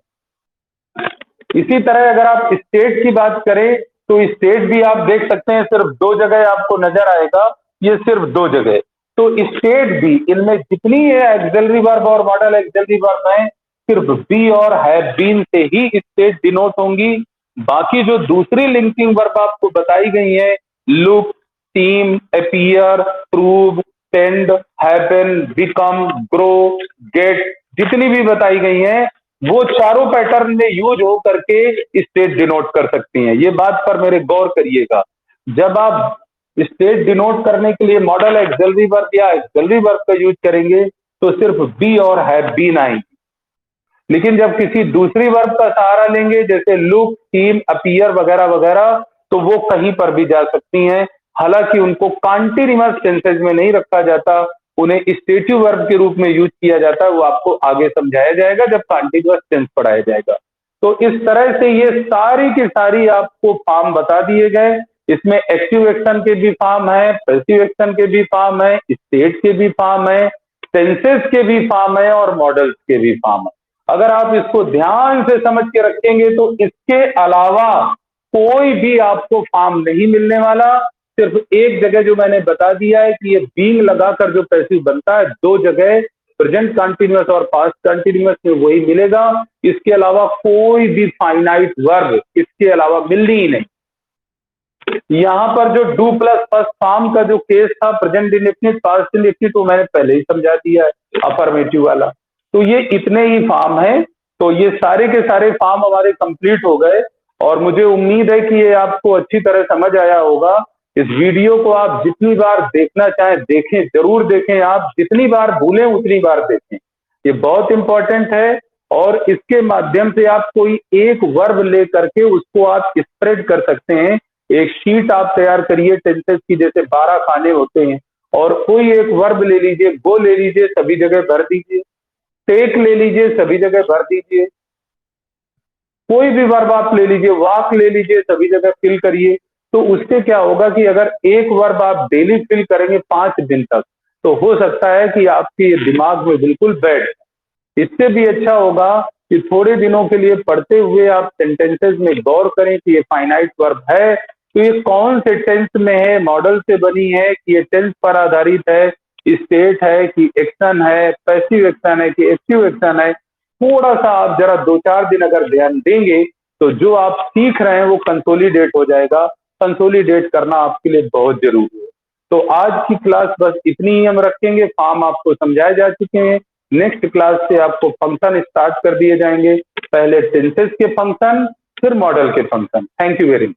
इसी तरह अगर आप स्टेट की बात करें तो स्टेट भी आप देख सकते हैं, सिर्फ दो जगह आपको नजर आएगा, ये सिर्फ दो जगह। तो स्टेट भी इनमें जितनी है एक्सिलरी वर्ब और मॉडल एक्सिलरी वर्ब है, सिर्फ बी और हैव बीन से ही स्टेट डिनोट होंगी। बाकी जो दूसरी लिंकिंग वर्ब आपको बताई गई है, look, team, appear, prove, tend, happen, become, grow, get, जितनी भी बताई गई हैं वो चारों पैटर्न में यूज हो करके स्टेट डिनोट कर सकती हैं। ये बात पर मेरे गौर करिएगा, जब आप स्टेट डिनोट करने के लिए मॉडल एक्सिलरी वर्ब या एक्सिलरी वर्ब का यूज करेंगे तो सिर्फ बी और हैव बीन आएंगी। लेकिन जब किसी दूसरी वर्ब का सहारा लेंगे, जैसे लुक, सीम, अपीयर वगैरह वगैरह, तो वो कहीं पर भी जा सकती हैं। हालांकि उनको कॉन्टिन्यूअस टेंसेज में नहीं रखा जाता, उन्हें स्टेटिव वर्ब के रूप में यूज किया जाता है। वो आपको आगे समझाया जाएगा जब कॉन्टिन्यूअस टेंस पढ़ाया जाएगा। तो इस तरह से ये सारी की सारी आपको फॉर्म बता दिए गए। इसमें एक्टिव एक्शन के भी फॉर्म है, पैसिव एक्शन के भी फॉर्म है, स्टेट के भी फॉर्म है, टेंसेस के भी फॉर्म है और मॉडल्स के भी फॉर्म है। अगर आप इसको ध्यान से समझ के रखेंगे तो इसके अलावा कोई भी आपको फॉर्म नहीं मिलने वाला। सिर्फ एक जगह जो मैंने बता दिया है कि ये बीइंग लगाकर जो पैसिव बनता है, दो जगह प्रेजेंट कंटीन्यूअस और पास्ट कंटीन्यूअस में वही मिलेगा। इसके अलावा कोई भी फाइनाइट वर्ब इसके अलावा मिलनी ही नहीं। यहां पर जो डू प्लस फर्स्ट फॉर्म का जो केस था, प्रेजेंट इंडेफिनिट, पास्ट इंडेफिनिट, वो मैंने पहले ही समझा दिया है, अफर्मेटिव वाला। तो ये इतने ही फॉर्म हैं। तो ये सारे के सारे फॉर्म हमारे कंप्लीट हो गए और मुझे उम्मीद है कि ये आपको अच्छी तरह समझ आया होगा। इस वीडियो को आप जितनी बार देखना चाहें देखें, जरूर देखें। आप जितनी बार भूलें उतनी बार देखें, ये बहुत इंपॉर्टेंट है। और इसके माध्यम से आप कोई एक वर्ब ले करके उसको आप स्प्रेड कर सकते हैं। एक शीट आप तैयार करिए टेंसेस की, जैसे 12 खाने होते हैं, और कोई एक वर्ब ले लीजिए, गो ले लीजिए, सभी जगह भर दीजिए। टेक ले लीजिए, सभी जगह भर दीजिए। कोई भी वर्ब आप ले लीजिए, वॉक ले लीजिए, सभी जगह फिल करिए। तो उससे क्या होगा कि अगर एक वर्ब आप डेली फिल करेंगे 5 दिन तक, तो हो सकता है कि आपके दिमाग में बिल्कुल बैठ। इससे भी अच्छा होगा कि थोड़े दिनों के लिए पढ़ते हुए आप सेंटेंसेस में गौर करें कि ये फाइनाइट वर्ब है तो ये कौन से टेंस में है, मॉडल से बनी है कि ये टेंस पर आधारित है, स्टेट है कि एक्शन है, पैसिव एक्शन है कि एक्टिव एक्शन है। थोड़ा सा आप जरा 2-4 दिन अगर ध्यान देंगे तो जो आप सीख रहे हैं वो कंसोलिडेट हो जाएगा। कंसोलिडेट करना आपके लिए बहुत जरूरी है। तो आज की क्लास बस इतनी ही हम रखेंगे। फॉर्म आपको समझाए जा चुके हैं। नेक्स्ट क्लास से आपको फंक्शन स्टार्ट कर दिए जाएंगे, पहले टेंसेस के फंक्शन, फिर मॉडल के function. Thank you very much.